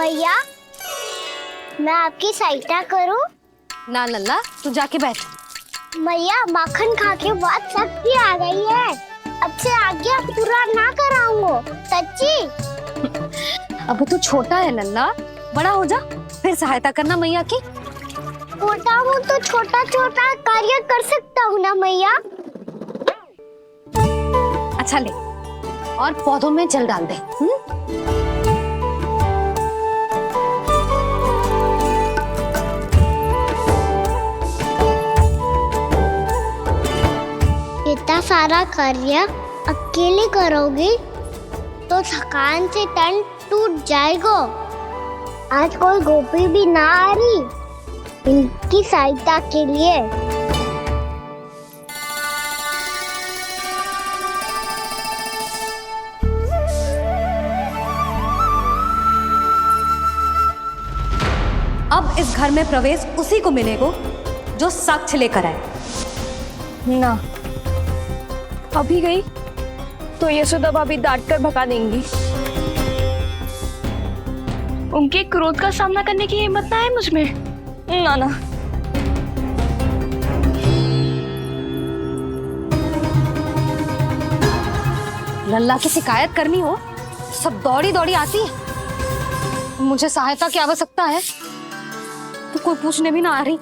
मैया, मैं आपकी सहायता करूं? ना लल्ला, तू जाके बैठ। मैया, माखन खा के बहुत शक्ति आ गई है। अब से आगे पूरा ना कराऊंगा, सच्ची। अब तू छोटा है लल्ला, बड़ा हो जा फिर सहायता करना मैया की। छोटा हूँ तो छोटा छोटा कार्य कर सकता हूँ ना मैया। अच्छा ले, और पौधों में जल डाल दे। इतना सारा कार्य अकेले करोगी तो थकान से तन टूट जाएगा। आज कोई गोपी भी ना आ रही इनकी सहायता के लिए। अब इस घर में प्रवेश उसी को मिलेगा जो साक्ष्य लेकर आए। ना, अभी गई तो यशोदा भाभी डांट कर भगा देंगी। उनके क्रोध का सामना करने की हिम्मत ना है मुझ में। ना ना, लल्ला की शिकायत करनी हो सब दौड़ी दौड़ी आती है। मुझे सहायता की आवश्यकता है तो कोई पूछने भी ना आ रही।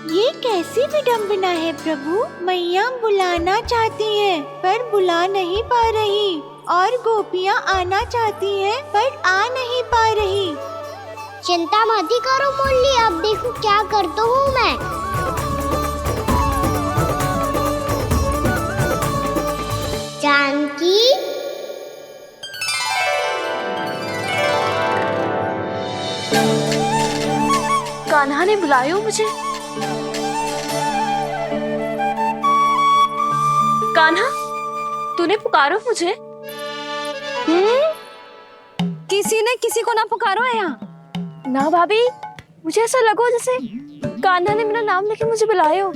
ये कैसी विडंबना है प्रभु। मैया बुलाना चाहती हैं पर बुला नहीं पा रही, और गोपियाँ आना चाहती हैं पर आ नहीं पा रही। चिंता मत ही करो मुरली, अब देखो क्या करता हूँ मैं। जानकी, कान्हा ने बुलाया मुझे। कान्हा, तूने पुकारो मुझे। किसी ने किसी को ना पुकारो है यहाँ। ना भाभी, मुझे ऐसा लगो जैसे कान्हा ने मेरा नाम लेके मुझे बुलाया।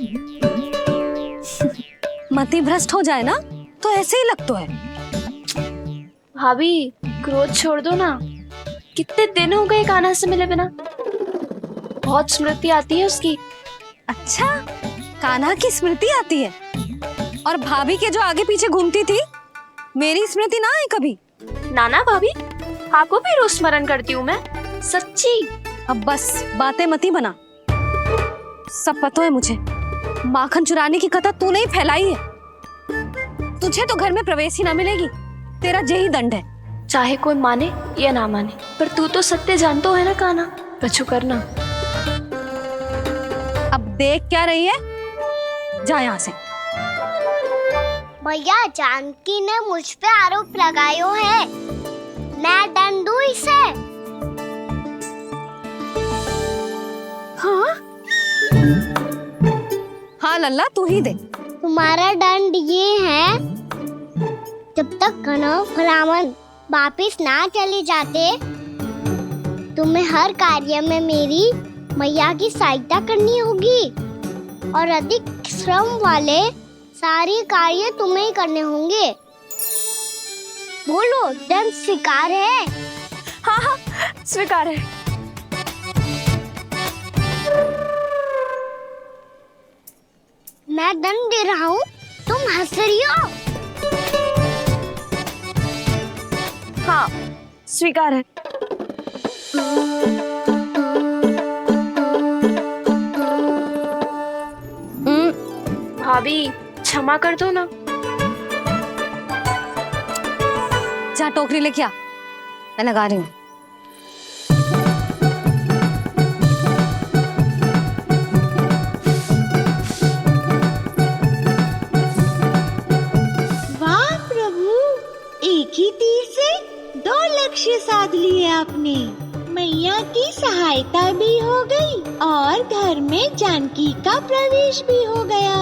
मति भ्रष्ट हो जाए ना तो ऐसे ही लगता है। भाभी, क्रोध छोड़ दो ना। कितने दिन हो गए कान्हा से मिले बिना। बहुत स्मृति आती है उसकी। अच्छा, कान्हा की स्मृति आती है और भाभी के जो आगे पीछे घूमती थी मेरी स्मृति ना आई कभी। नाना भाभी, आपको भी रोज स्मरण करती हूँ मैं, सच्ची। अब बस बातें मत ही बना। सब पता है मुझे, माखन चुराने की कथा तूने ही फैलाई है। तुझे तो घर में प्रवेश ही ना मिलेगी, तेरा यही दंड है। चाहे कोई माने या ना माने, पर तू तो सत्य जानता है ना कान्हा। बच्चू करना। अब देख क्या रही है, जा यहाँ से। भैया, जानकी ने मुझ पे आरोप लगायो है, मैं दंड दूं इसे। हाँ हाँ लल्ला, तू ही दे। तुम्हारा दंड ये है, जब तक कनव ब्राह्मण वापिस ना चले जाते तुम्हें हर कार्य में मेरी मैया की सहायता करनी होगी, और अधिक श्रम वाले सारे कार्य तुम्हें ही करने होंगे। बोलो, दंड स्वीकार है? हाँ हाँ, स्वीकार है। मैं दंड दे रहा हूँ, तुम हंस रही हो? हाँ, स्वीकार है। भाभी, क्षमा कर दो ना। जा टोकरी लेके आ, मैं लगा रही हूँ। वाह प्रभु, एक ही तीर से 2 लक्ष्य साध लिए आपने। मैया की सहायता भी हो गई और घर में जानकी का प्रवेश भी हो गया।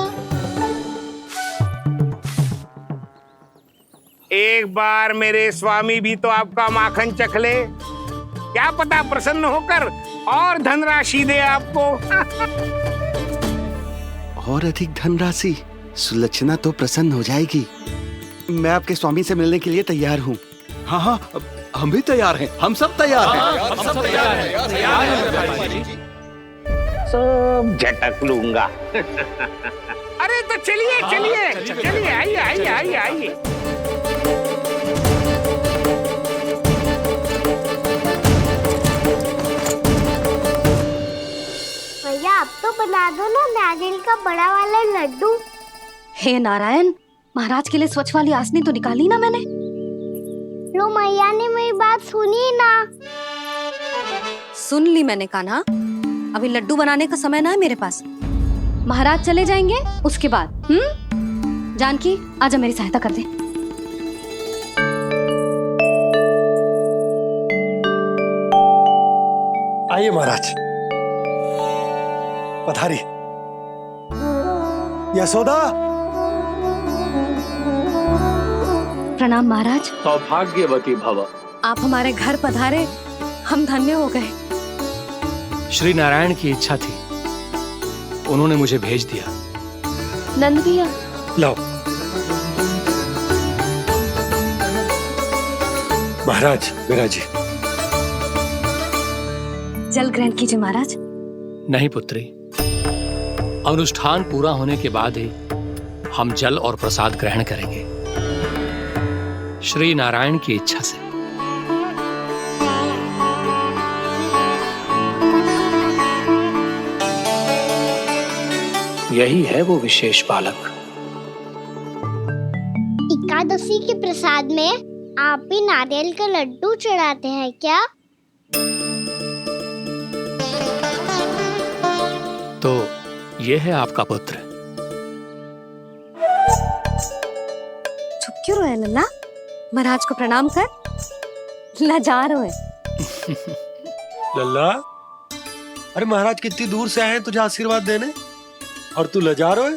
एक बार मेरे स्वामी भी तो आपका माखन चख ले, क्या पता प्रसन्न होकर और धनराशि दे आपको। और अधिक धनराशि, सुलक्षणा तो प्रसन्न हो जाएगी। मैं आपके स्वामी से मिलने के लिए तैयार हूँ। हाँ हाँ, हम भी तैयार हैं, हम सब तैयार हैं। सब झटक लूंगा। अरे तो चलिए चलिए चलिए, आइए आइए आइए आइए। भैया आप तो बना दो ना नारियल का बड़ा वाला लड्डू। हे नारायण, महाराज के लिए स्वच्छ वाली आसनी तो निकाली ना मैंने। लो मैया ने मेरी बात सुनी ना। सुन ली मैंने कान्हा, अभी लड्डू बनाने का समय ना है मेरे पास। महाराज चले जाएंगे उसके बाद। जानकी आजा मेरी सहायता कर दे। आइए महाराज, पधारी। यशोदा। प्रणाम महाराज। सौभाग्यवती भव। आप हमारे घर पधारे, हम धन्य हो गए। श्री नारायण की इच्छा थी, उन्होंने मुझे भेज दिया। नंद भैया, लाओ। महाराज विराजी। जल ग्रहण कीजिए महाराज। नहीं पुत्री, अनुष्ठान पूरा होने के बाद ही हम जल और प्रसाद ग्रहण करेंगे, श्री नारायण की इच्छा से। यही है वो विशेष बालक। एकादशी के प्रसाद में आप भी नारियल का लड्डू चढ़ाते हैं क्या? तो ये है आपका पुत्र। चुप क्यों रोए लल्ला? महाराज को प्रणाम कर। लाचार रोए। लल्ला, अरे महाराज कितनी दूर से आए हैं तुझे आशीर्वाद देने, और तू लजा रहा है।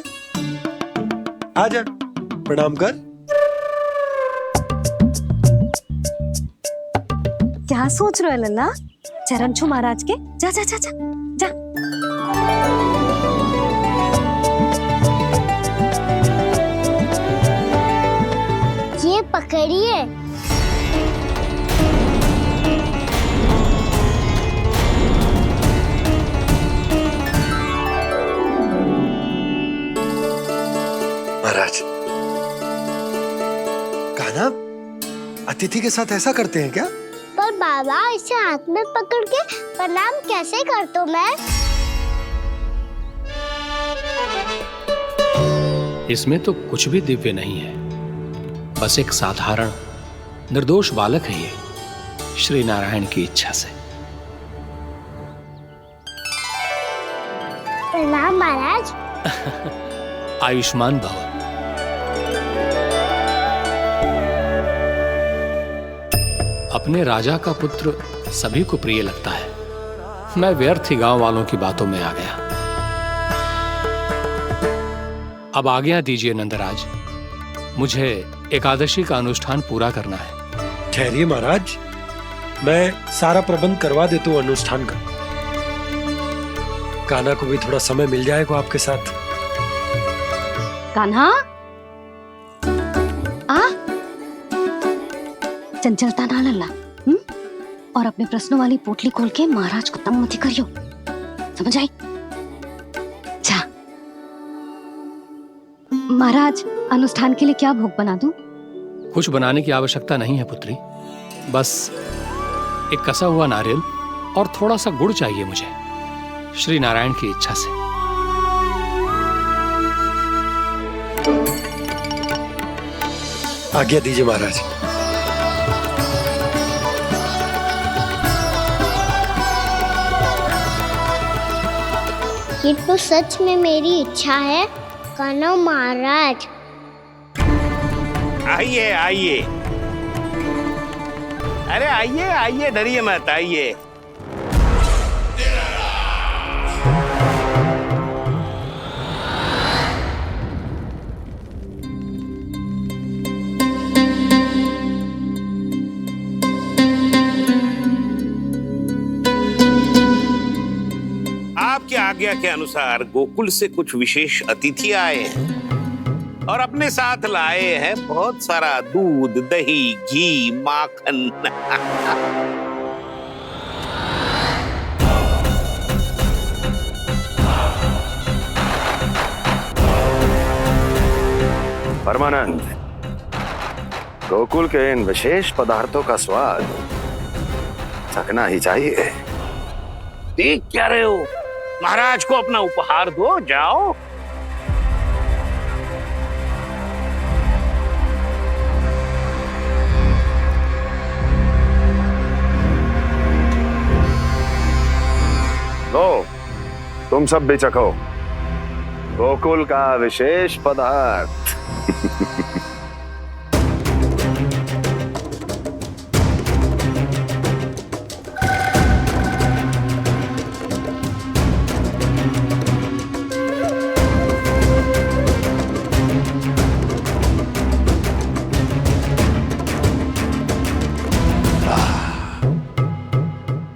आजा, प्रणाम कर। क्या सोच रहे हो लल्ला? चरण छू महाराज के। जा जा जा जा जा। ये पकड़िए। महाराज, कान्हा अतिथि के साथ ऐसा करते हैं क्या? पर बाबा इसे हाथ में पकड़ के प्रणाम कैसे करता हूँ मैं? इसमें तो कुछ भी दिव्य नहीं है, बस एक साधारण निर्दोष बालक है ये, श्री नारायण की इच्छा से। प्रणाम महाराज। आयुष्मान भव। अपने राजा का पुत्र सभी को प्रिय लगता है। मैं व्यर्थ ही गांव वालों की बातों में आ गया। अब आज्ञा दीजिए नंदराज, मुझे एकादशी का अनुष्ठान पूरा करना है। ठहरिए महाराज, मैं सारा प्रबंध करवा देता हूँ अनुष्ठान का। कान्हा को भी थोड़ा समय मिल जाएगा आपके साथ। कान्हा, आ चंचलता ना लल्ला। और अपने प्रश्नों वाली पोटली खोल के महाराज को तंग मत करियो, समझ आई? जा। महाराज, अनुष्ठान के लिए क्या भोग बना दूं? कुछ बनाने की आवश्यकता नहीं है पुत्री, बस एक कसा हुआ नारियल और थोड़ा सा गुड़ चाहिए मुझे, श्री नारायण की इच्छा से। आज्ञा दीजिए महाराज। ये तो सच में मेरी इच्छा है कान्हा महाराज। आइए आइए, अरे आइए आइए, डरिए मत, आइए। आपकी आज्ञा के अनुसार गोकुल से कुछ विशेष अतिथि आए हैं। और अपने साथ लाए हैं बहुत सारा दूध, दही, घी, माखन। परमानंद, गोकुल के इन विशेष पदार्थों का स्वाद चखना ही चाहिए। देख क्या रहे हो? महाराज को अपना उपहार दो, जाओ। लो, तुम सब भी चखो गोकुल का विशेष पदार्थ।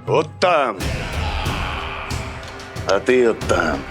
उत्तम, अति उत्तम।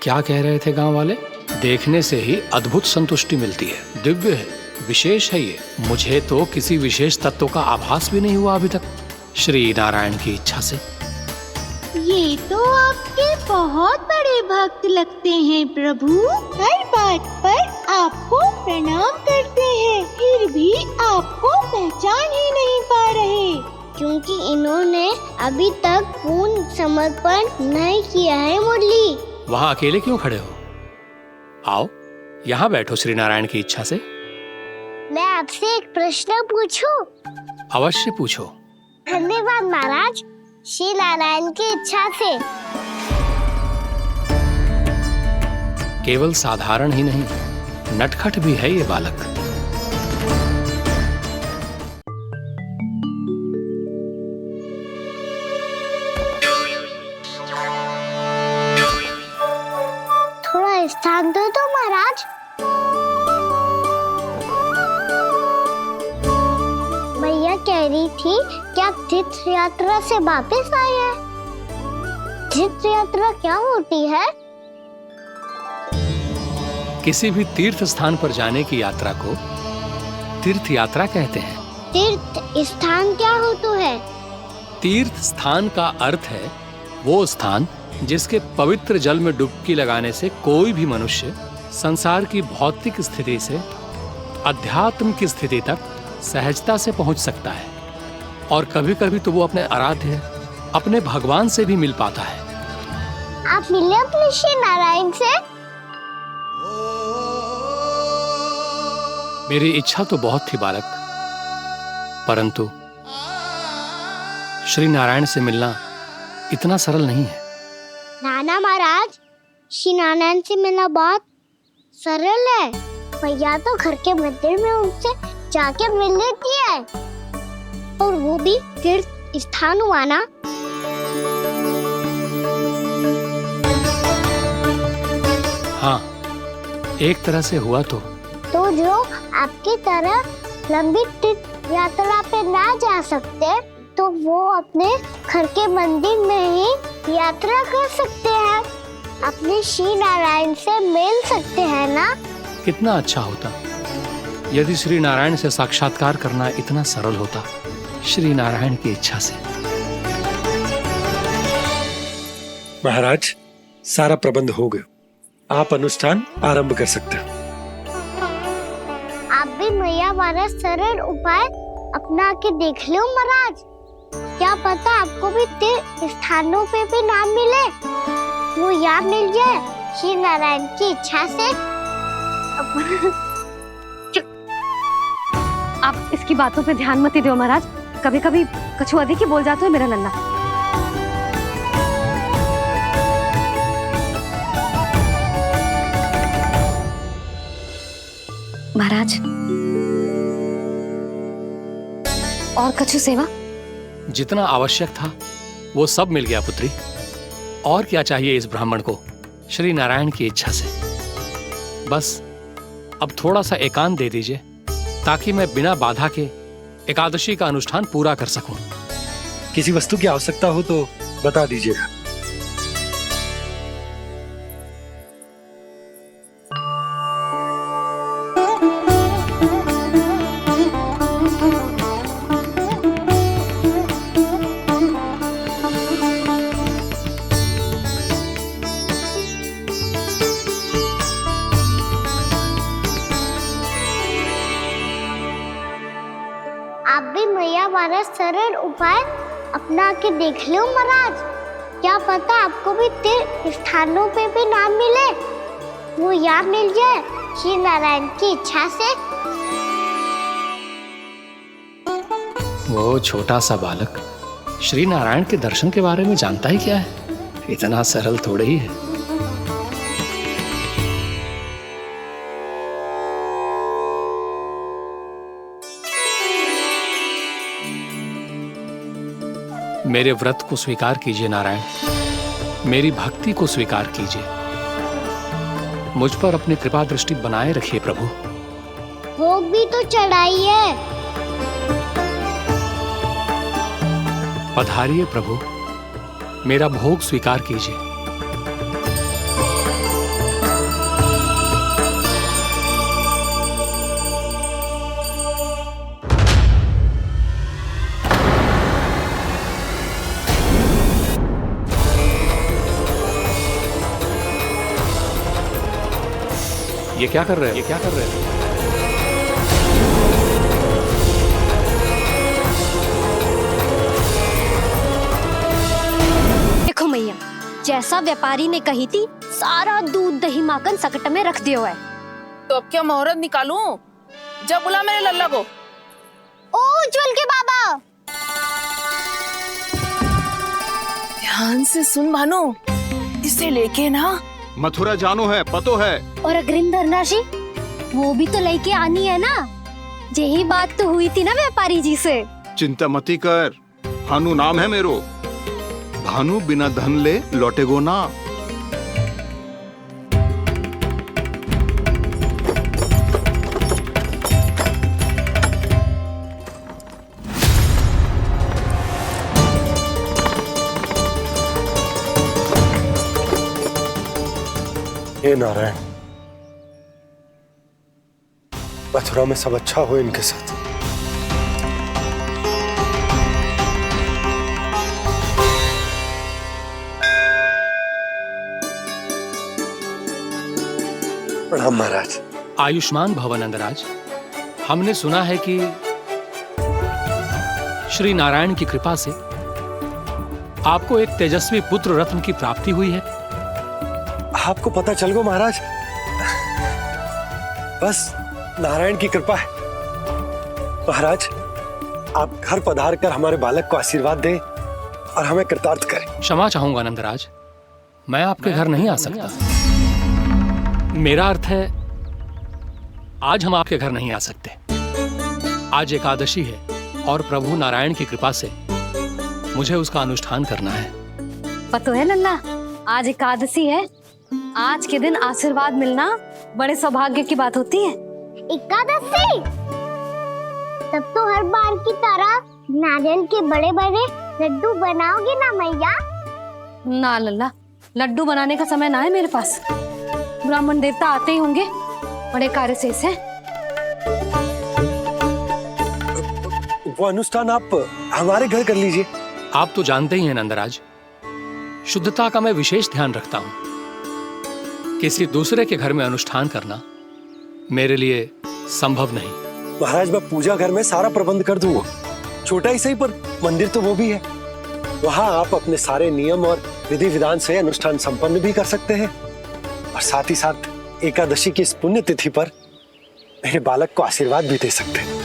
क्या कह रहे थे गांव वाले? देखने से ही अद्भुत संतुष्टि मिलती है, दिव्य है, विशेष है ये। मुझे तो किसी विशेष तत्व का आभास भी नहीं हुआ अभी तक, श्री नारायण की इच्छा से। ये तो आपके बहुत बड़े भक्त लगते हैं प्रभु। हर बात पर आपको प्रणाम करते हैं, फिर भी आपको पहचान ही नहीं पा रहे। क्योंकि इन्होंने अभी तक पूर्ण समर्पण नहीं किया है मुरली। वहां अकेले क्यों खड़े हो? आओ यहाँ बैठो श्री नारायण की इच्छा से। मैं आपसे एक प्रश्न पूछूं? अवश्य पूछो। धन्यवाद महाराज, श्री नारायण की इच्छा से। केवल साधारण ही नहीं, नटखट भी है ये बालक। थोड़ा स्थान दो तो महाराज। मैया कह रही थी कि आप तीर्थ यात्रा से वापस आए हैं। तीर्थ यात्रा क्या होती है? किसी भी तीर्थ स्थान पर जाने की यात्रा को तीर्थ यात्रा कहते हैं। तीर्थ स्थान क्या हो तो है? तीर्थ स्थान का अर्थ है वो स्थान जिसके पवित्र जल में डुबकी लगाने से कोई भी मनुष्य संसार की भौतिक स्थिति से अध्यात्म की स्थिति तक सहजता से पहुंच सकता है, और कभी कभी तो वो अपने आराध्य, अपने भगवान से भी मिल पाता है। आप मिले अपने श्री नारायण से? मेरी इच्छा तो बहुत थी बालक, परंतु श्री नारायण से मिलना इतना सरल नहीं है। नाना महाराज, श्री नारायण से मिलना बहुत सरल है। भैया तो घर के मंदिर में उनसे जाके मिल लेती है, और वो भी तीर्थ स्थान हुआ ना। हाँ, एक तरह से हुआ तो जो आपकी तरह लंबी तीर्थ यात्रा पे ना जा सकते, तो वो अपने घर के मंदिर में ही यात्रा कर सकते हैं, अपने श्री नारायण से मिल सकते हैं ना। कितना अच्छा होता यदि श्री नारायण से साक्षात्कार करना इतना सरल होता, श्री नारायण की इच्छा से। महाराज, सारा प्रबंध हो गया, आप अनुष्ठान आरंभ कर सकते हैं। आप भी मैया वाला सरल उपाय अपना के देख लो महाराज। क्या पता आपको भी तीर्थ स्थानों पे भी नाम मिले, वो यहाँ मिल जाए श्री नारायण की इच्छा से। आप इसकी बातों पे ध्यान मत दो महाराज, कभी कभी कछुआ देखी बोल जाते हो मेरा लल्ला। महाराज, और कछु सेवा? जितना आवश्यक था वो सब मिल गया पुत्री। और क्या चाहिए इस ब्राह्मण को श्री नारायण की इच्छा से। बस अब थोड़ा सा एकांत दे दीजिए ताकि मैं बिना बाधा के एकादशी का अनुष्ठान पूरा कर सकूं। किसी वस्तु की आवश्यकता हो तो बता दीजिएगा। आप भी मैया वाला सरल उपाय अपना के देख लो महाराज। क्या पता आपको भी तीर्थ स्थानों पे भी नाम मिले, वो यहाँ मिल जाए श्री नारायण की इच्छा से। वो छोटा सा बालक श्री नारायण के दर्शन के बारे में जानता ही क्या है? इतना सरल थोड़े ही है। मेरे व्रत को स्वीकार कीजिए नारायण, मेरी भक्ति को स्वीकार कीजिए। मुझ पर अपनी कृपा दृष्टि बनाए रखिए प्रभु। भोग भी तो चढ़ाइए। पधारिए प्रभु, मेरा भोग स्वीकार कीजिए। ये क्या कर रहे हैं? ये क्या कर रहे हैं? देखो मैया, जैसा व्यापारी ने कही थी सारा दूध दही माखन सकट में रख दियो है। तो अब क्या मुहूर्त निकालूं? जब बुला मेरे लल्ला को। ओ उज्जवल के बाबा, ध्यान से सुन भानु, इसे लेके ना मथुरा जानो है, पतो है। और अग्रिम धनराशि वो भी तो लेके आनी है ना। यही बात तो हुई थी ना व्यापारी जी से। चिंता मती कर, भानु नाम है मेरो। भानु बिना धन ले लौटेगो ना। हे नारायण, मथुरा में सब अच्छा हो इनके साथ। प्रणाम महाराज। आयुष्मान भव नंदराज। हमने सुना है कि श्री नारायण की कृपा से आपको एक तेजस्वी पुत्र रत्न की प्राप्ति हुई है। आपको पता चल गो महाराज, बस नारायण की कृपा है। महाराज, आप घर पधार कर हमारे बालक को आशीर्वाद दें और हमें कृतार्थ करें। क्षमा चाहूंगा नंदराज, मैं आपके घर नहीं आ सकता। मेरा अर्थ है आज हम आपके घर नहीं आ सकते। आज एकादशी है और प्रभु नारायण की कृपा से मुझे उसका अनुष्ठान करना है। पतो है लल्ला, आज एकादशी है। आज के दिन आशीर्वाद मिलना बड़े सौभाग्य की बात होती है। एकादशी? तब तो हर बार की तरह नारियल के बड़े बड़े लड्डू बनाओगे ना मैया? ना लल्ला, लड्डू बनाने का समय ना है मेरे पास। ब्राह्मण देवता आते ही होंगे, बड़े कार्य शेष है। वो अनुष्ठान आप हमारे घर कर लीजिए। आप तो जानते ही हैं नंदराज, शुद्धता का मैं विशेष ध्यान रखता हूं। किसी दूसरे के घर में अनुष्ठान करना मेरे लिए संभव नहीं। महाराज, मैं पूजा घर में सारा प्रबंध कर दूंगा। छोटा ही सही, पर मंदिर तो वो भी है। वहां आप अपने सारे नियम और विधि विधान से अनुष्ठान संपन्न भी कर सकते हैं और साथ ही साथ एकादशी की इस पुण्य तिथि पर मेरे बालक को आशीर्वाद भी दे सकते हैं।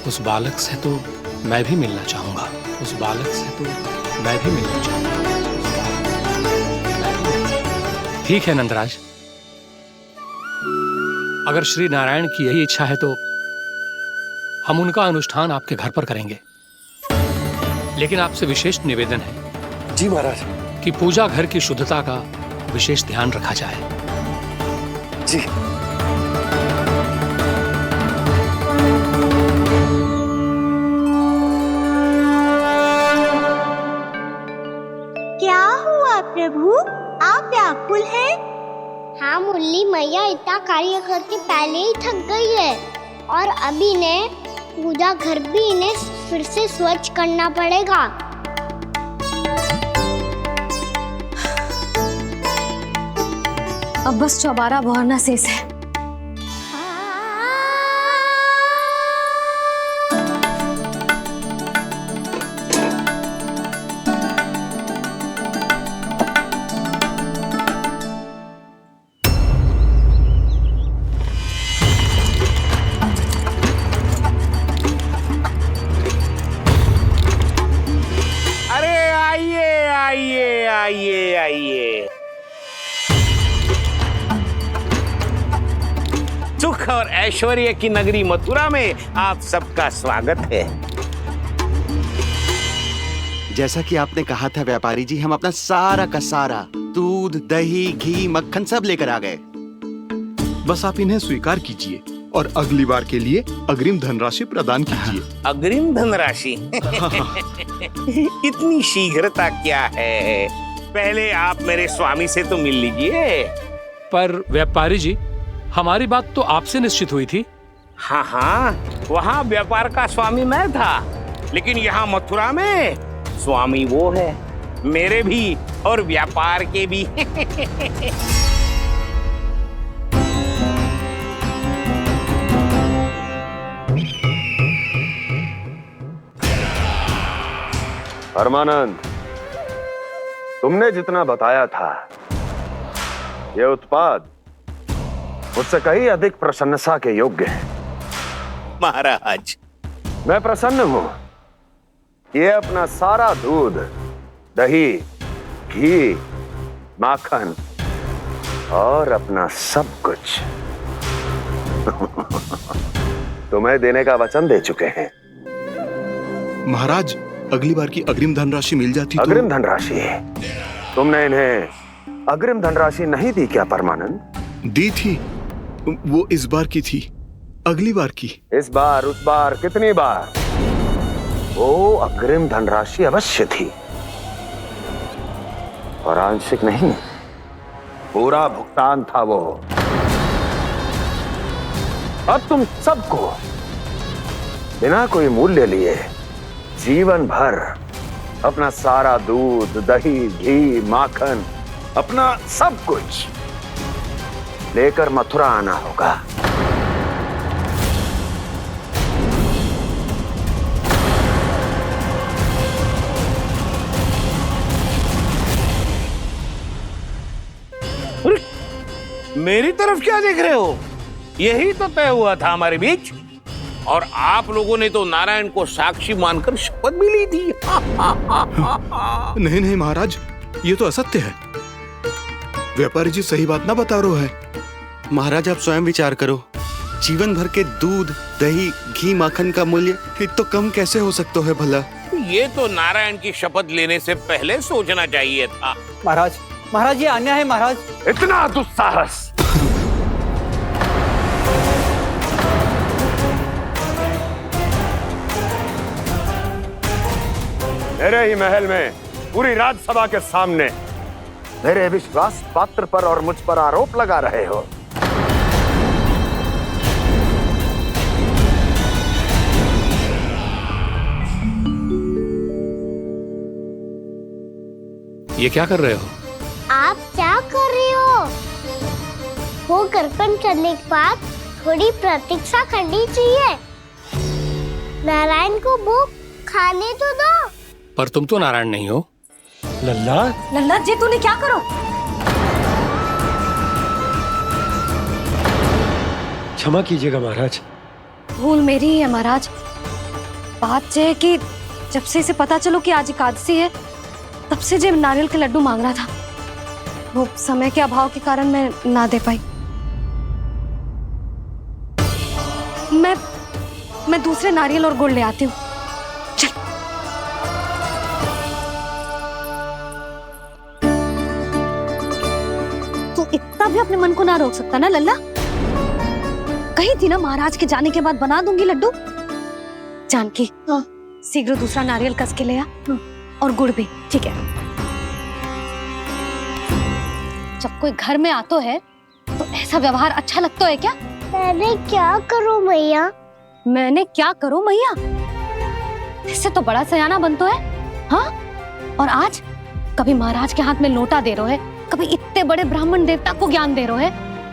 उस बालक से तो मैं भी मिलना चाहूंगा। उस बालक से तो मैं भी मिलना चाहूंगा। ठीक है नंदराज, अगर श्री नारायण की यही इच्छा है तो हम उनका अनुष्ठान आपके घर पर करेंगे। लेकिन आपसे विशेष निवेदन है जी महाराज। कि पूजा घर की शुद्धता का विशेष ध्यान रखा जाए। जी। क्या हुआ प्रभु, आप व्याकुल हैं? हाँ मुरली, मैया इतना कार्य करके पहले ही थक गई है और अभी ने पूजा घर भी इन्हें फिर से स्वच्छ करना पड़ेगा। अब बस चौबारा बहाना शेष है। अरे आइए आइए आइए आइए, सुख और ऐश्वर्य की नगरी मथुरा में आप सबका स्वागत है। जैसा कि आपने कहा था व्यापारी जी, हम अपना सारा का सारा दूध, दही, घी, मक्खन सब लेकर आ गए। बस आप इन्हें स्वीकार कीजिए और अगली बार के लिए अग्रिम धनराशि प्रदान कीजिए। अग्रिम धनराशि? इतनी शीघ्रता क्या है? पहले आप मेरे स्वामी से तो मिल लीजिए। पर व्यापारी जी, हमारी बात तो आपसे निश्चित हुई थी। हाँ हाँ, वहाँ व्यापार का स्वामी मैं था, लेकिन यहाँ मथुरा में स्वामी वो है, मेरे भी और व्यापार के भी। परमानंद, तुमने जितना बताया था, ये उत्पाद मुझसे कहीं अधिक प्रशंसा के योग्य है। महाराज, मैं प्रसन्न हूं। ये अपना सारा दूध, दही, घी, माखन और अपना सब कुछ तुम्हें देने का वचन दे चुके हैं। महाराज, अगली बार की अग्रिम धनराशि मिल जाती तो। अग्रिम धनराशि? तुमने इन्हें अग्रिम धनराशि नहीं दी क्या परमानंद? दी थी, वो इस बार की थी, अगली बार की। इस बार, उस बार, कितनी बार? वो अग्रिम धनराशि अवश्य थी और आंशिक नहीं, पूरा भुगतान था वो। अब तुम सबको बिना कोई मूल्य लिए जीवन भर अपना सारा दूध, दही, घी, माखन, अपना सब कुछ लेकर मथुरा आना होगा। मेरी तरफ क्या देख रहे हो? यही तो तय हुआ था हमारे बीच, और आप लोगों ने तो नारायण को साक्षी मानकर शपथ भी ली थी। नहीं नहीं महाराज, ये तो असत्य है। व्यापारी जी सही बात ना बता रहे हैं। महाराज, आप स्वयं विचार करो, जीवन भर के दूध, दही, घी, माखन का मूल्य तो कम कैसे हो सकता है भला? ये तो नारायण की शपथ लेने से पहले सोचना चाहिए था। महाराज, महाराज ये अन्याय है महाराज। इतना दुस्साहस! मेरे ही महल में पूरी राज्यसभा के सामने मेरे विश्वास पात्र पर और मुझ पर आरोप लगा रहे हो। ये क्या कर रहे हो? आप क्या कर रहे हो? वो करपन करने के बाद थोड़ी प्रतीक्षा करनी चाहिए। नारायण को भूख खाने तो दो। पर तुम तो नारायण नहीं हो। लल्ला, लल्ला जी, तूने क्या करो? क्षमा कीजिएगा महाराज। भूल मेरी ही है महाराज। बात यह है कि जब से इसे पता चलो कि आज एकादशी है, तब से जो नारियल के लड्डू मांग रहा था, वो समय के अभाव के कारण मैं ना दे पाई। मैं दूसरे नारियल और गुड़ ले आती हूँ। चल। थोड़ा भी अपने मन को ना रोक सकता ना लल्ला? कही थी ना महाराज के जाने के बाद बना दूंगी लड्डू। जानकी, शीघ्र दूसरा नारियल कस के ले आ, और गुड़ भी। ठीक है। जब कोई घर में आतो है तो ऐसा व्यवहार अच्छा लगता है क्या? मैंने क्या करूं मैया? मैंने क्या करूं मैया? इससे तो बड़ा सयाना बनतो है। हाँ, और आज कभी महाराज के हाथ में लोटा दे रहे है, कभी इतने बड़े ब्राह्मण देवता को ज्ञान दे रहे है,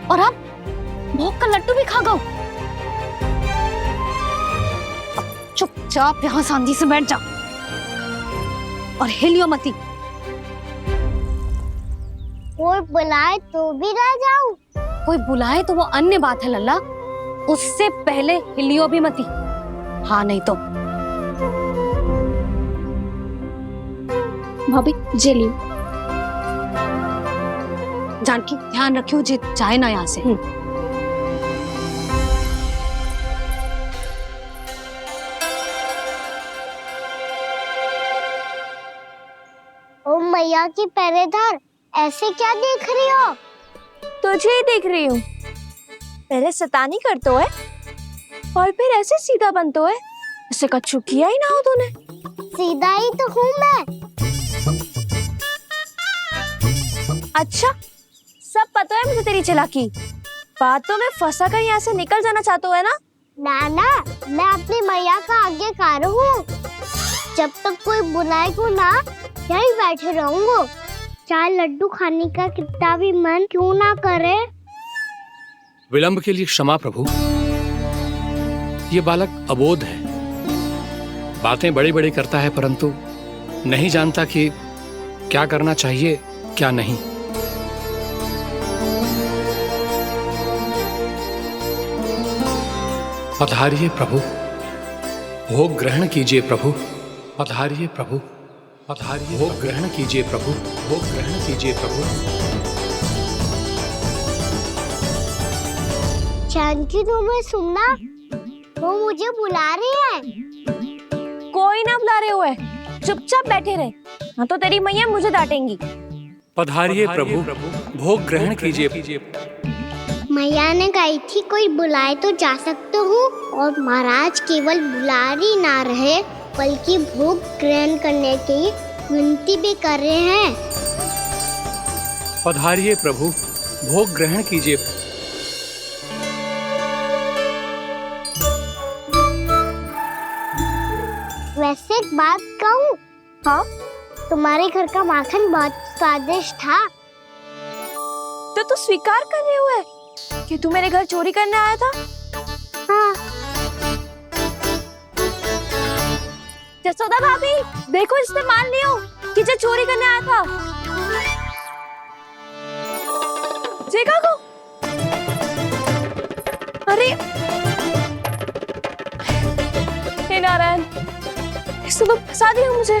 और अब भोग का लड्डू भी खा गो। चुपचाप यहाँ सांझी से बैठ जा और हिलियो मती। कोई बुलाए तो भी ना जाऊं? कोई बुलाए तो वो अन्य बात है लल्ला, उससे पहले हिलियो भी मती। हाँ नहीं तो। भाभी जे लियो। जानकी ध्यान रखियो जे जाए ना यहाँ से। ओ मैया की पहरेदार, ऐसे क्या देख रही हो? तुझे ही देख रही हूँ। पहले शैतानी करतो है और फिर ऐसे सीधा बनतो है, ऐसे कछु किया ही ना हो तूने। सीधा ही तो हूँ मैं। अच्छा, सब पता है मुझे तेरी चालाकी। बातों में फंसा कर यहाँ से निकल जाना चाहते हो है ना? नाना, मैं अपनी मैया का आज्ञाकार हूँ। जब तक कोई बुलाएगा ना, यहीं बैठे रहूंगा, चाहे लड्डू खाने का कितना भी मन क्यों ना करे। विलंब के लिए क्षमा प्रभु। ये बालक अबोध है, बातें बड़ी बड़ी करता है, परंतु नहीं जानता कि क्या करना चाहिए क्या नहीं। पधारिए प्रभु, भोग ग्रहण कीजिए प्रभु। पधारिए प्रभु, पधारिए। भोग ग्रहण कीजिए प्रभु, भोग ग्रहण कीजिए प्रभु। जानकी, तुम्हें सुनना, वो मुझे बुला रही है। कोई ना बुला रहे हुए, चुपचाप बैठे रहे, हाँ तो तेरी मैया मुझे डांटेंगी। पधारिए प्रभु, भोग ग्रहण कीजिए। मैया ने कही थी कोई बुलाए तो जा सकते हूँ, और महाराज केवल बुला ही ना रहे बल्कि भोग ग्रहण करने की विनती भी कर रहे हैं। पधारिए प्रभु, भोग ग्रहण कीजिए। वैसे एक बात कहूँ? हाँ? तुम्हारे घर का माखन बहुत स्वादिष्ट था। तो तू स्वीकार कर रहे हुए कि तू मेरे घर चोरी करने आया था? हाँ। जसोदा भाभी, देखो इसने मान लियो कि जो चोरी करने आया था। देखा को? अरे हे नारायण, इसने तो फंसा दिया मुझे।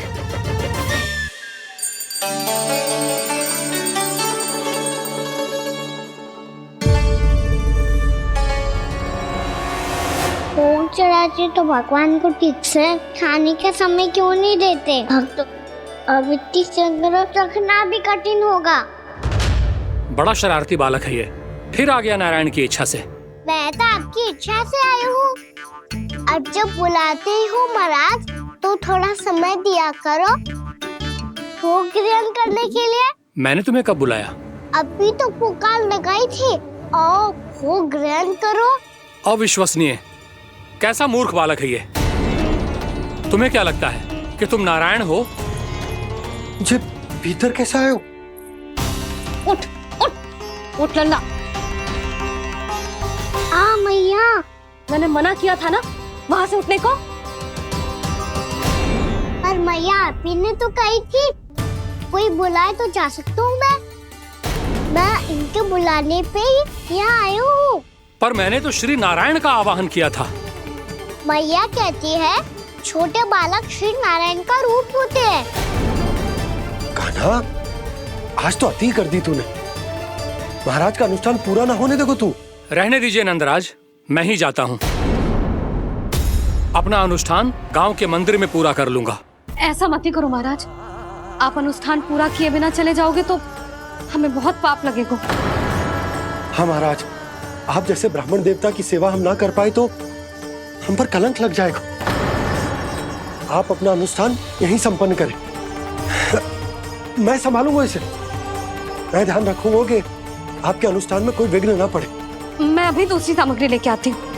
भोग चढ़ाते तो भगवान को ठीक से खाने का समय क्यों नहीं देते? भक्त अब इतनी संग्रह रखना भी कठिन होगा। बड़ा शरारती बालक है ये, फिर आ गया नारायण की इच्छा से। मैं तो आपकी इच्छा से आई हूँ। अब जब बुलाते ही हो महाराज, तो थोड़ा समय दिया करो भोग ग्रहण करने के लिए। मैंने तुम्हें कब बुलाया? अभी तो पुकार लगाई थी, आओ भोग ग्रहण करो। अविश्वसनीय, कैसा मूर्ख बालक है ये। तुम्हें क्या लगता है कि तुम नारायण हो? मुझे भीतर कैसा आए हो? उठ उठ उठ लल्ला। मैया, मैंने मना किया था ना वहां से उठने को। पर मैया, आपी ने तो कही थी कोई बुलाए तो जा सकता हूँ मैं इनके बुलाने पे ही यहाँ आई हूँ। पर मैंने तो श्री नारायण का आवाहन किया था। मैया कहती है छोटे बालक श्री नारायण का रूप होते हैं। कान्हा, आज तो अति कर दी तूने। महाराज का अनुष्ठान पूरा ना होने देखो तू। रहने दीजिए नंदराज, मैं ही जाता हूँ। अपना अनुष्ठान गांव के मंदिर में पूरा कर लूंगा। ऐसा मत ही करो महाराज, आप अनुष्ठान पूरा किए बिना चले जाओगे तो हमें बहुत पाप लगेगा। हाँ महाराज, आप जैसे ब्राह्मण देवता की सेवा हम ना कर पाए तो हम पर कलंक लग जाएगा। आप अपना अनुष्ठान यहीं संपन्न करें, मैं संभालूंगा इसे। मैं ध्यान रखूंगा कि आपके अनुष्ठान में कोई विघ्न ना पड़े। मैं अभी दूसरी सामग्री लेके आती हूँ।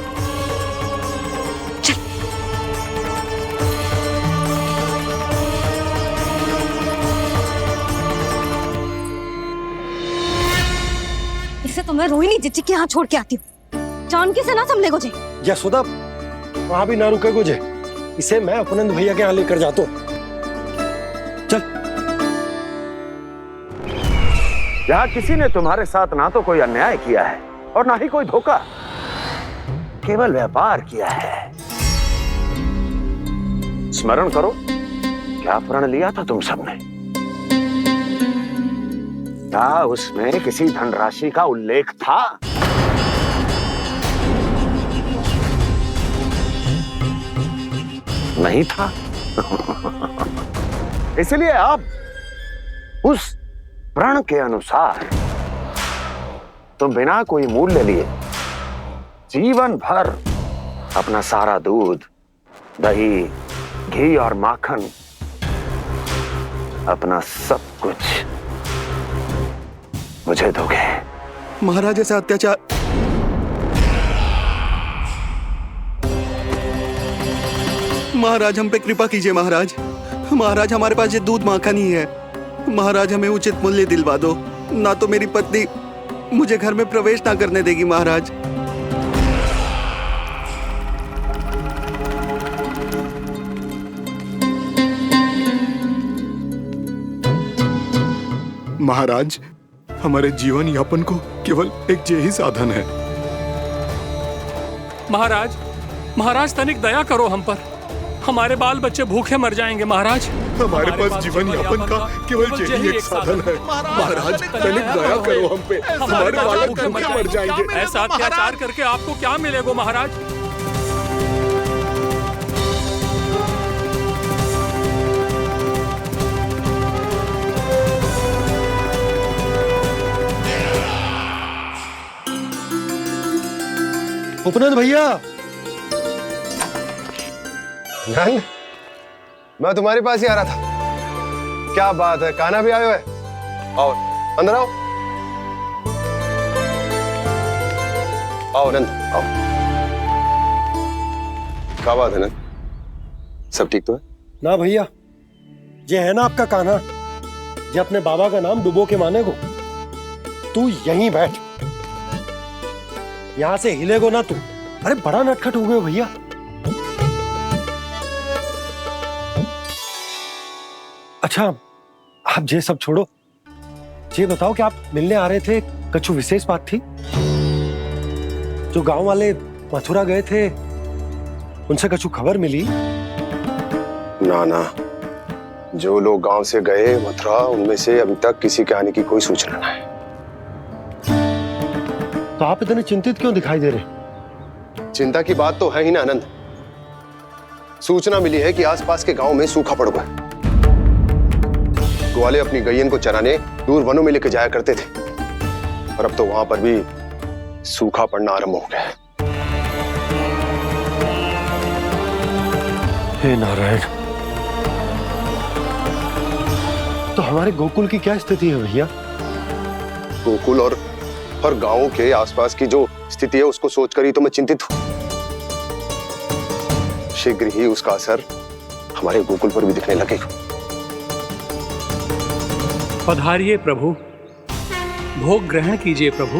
इसे तो मैं रोहिणी जीजी के यहाँ छोड़ के आती हूँ। जानकी से ना संभले गुजे। यशोदा, वहां भी ना रुके गुजे। इसे मैं अपनंद भैया के यहाँ लेकर जाता हूँ। चल। यहाँ किसी ने तुम्हारे साथ ना तो कोई अन्याय किया है और ना ही कोई धोखा, केवल व्यापार किया है। स्मरण करो, क्या प्रण लिया था तुम सबने? क्या उसमें किसी धनराशि का उल्लेख था? नहीं था। इसलिए आप उस प्रण के अनुसार तुम बिना कोई मूल्य लिए जीवन भर अपना सारा दूध, दही, घी और माखन, अपना सब कुछ मुझे दोगे। महाराज ऐसा अत्याचार। महाराज हम पे कृपा कीजिए महाराज। महाराज हमारे पास ये दूध माखन ही है। महाराज हमें उचित मूल्य दिलवा दो, ना तो मेरी पत्नी मुझे घर में प्रवेश ना करने देगी। महाराज महाराज, हमारे जीवन यापन को केवल एक यही साधन है। महाराज, महाराज तनिक दया करो हम पर। हमारे बाल बच्चे भूखे मर जाएंगे महाराज। हमारे पास जीवन यापन का केवल यही एक साधन है। महाराज तनिक दया करो हम पे, हमारे बालक भूखे मर जाएंगे। ऐसा अत्याचार करके आपको क्या मिलेगा महाराज? उपनंद भैया। नंद, मैं तुम्हारे पास ही आ रहा था। क्या बात है, कान्हा भी आयो है? आओ अंदर आओ। आओ नंद आओ। क्या बात है नंद, सब ठीक तो है? ना भैया, ये है ना आपका कान्हा, ये अपने बाबा का नाम डुबो के माने को। तू यहीं बैठ, यहां से हिलेगो ना तू। अरे बड़ा नटखट हो गए भैया। अच्छा, आप ये सब छोड़ो, ये बताओ कि आप मिलने आ रहे थे, कछु विशेष बात थी? जो गांव वाले मथुरा गए थे, उनसे कछु खबर मिली? ना ना, जो लोग गांव से गए मथुरा, उनमें से अभी तक किसी के आने की कोई सूचना नहीं। तो आप इतने चिंतित क्यों दिखाई दे रहे? चिंता की बात तो है ही ना आनंद। सूचना मिली है कि आसपास के गांव में सूखा पड़ गया। ग्वाले अपनी गैयन को चराने दूर वनों में लेके जाया करते थे, और अब तो वहां पर भी सूखा पड़ना आरंभ हो गया है। हे नारायण, तो हमारे गोकुल की क्या स्थिति है भैया? गोकुल और गांवों के आसपास की जो स्थिति है उसको सोचकर ही तो मैं चिंतित हूं। शीघ्र ही उसका असर हमारे गोकुल पर भी दिखने लगेगा। पधारिए प्रभु, भोग ग्रहण कीजिए प्रभु।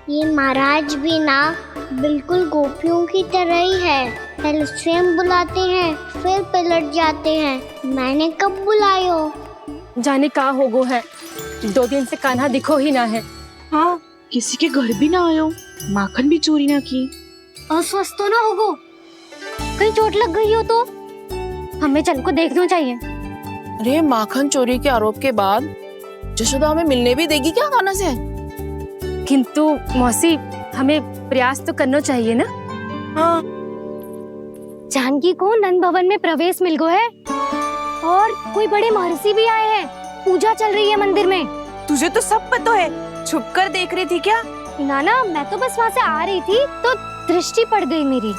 ये महाराज भी ना बिल्कुल गोपियों की तरह ही है। पहले स्वयं बुलाते हैं, फिर पलट जाते हैं। मैंने कब बुलायो? जाने का होगो है, 2 दिन से कान्हा दिखो ही ना है। हाँ, किसी के घर भी ना आयो, माखन भी चोरी ना की। अस्वस्थ तो ना होगो, कहीं चोट लग गई हो तो? हमें चल को देखना चाहिए। अरे माखन चोरी के आरोप के बाद जशोदा हमें मिलने भी देगी क्या कान्हा से? किंतु मौसी, हमें प्रयास तो करना चाहिए ना। हाँ, जानकी को नंद भवन में प्रवेश मिल गो है और कोई बड़े महर्षि भी आए हैं। पूजा चल रही है मंदिर में। तुझे तो सब पता है, छुप कर देख रही थी क्या? नाना मैं तो बस वहाँ से आ रही थी तो दृष्टि पड़ गई मेरी।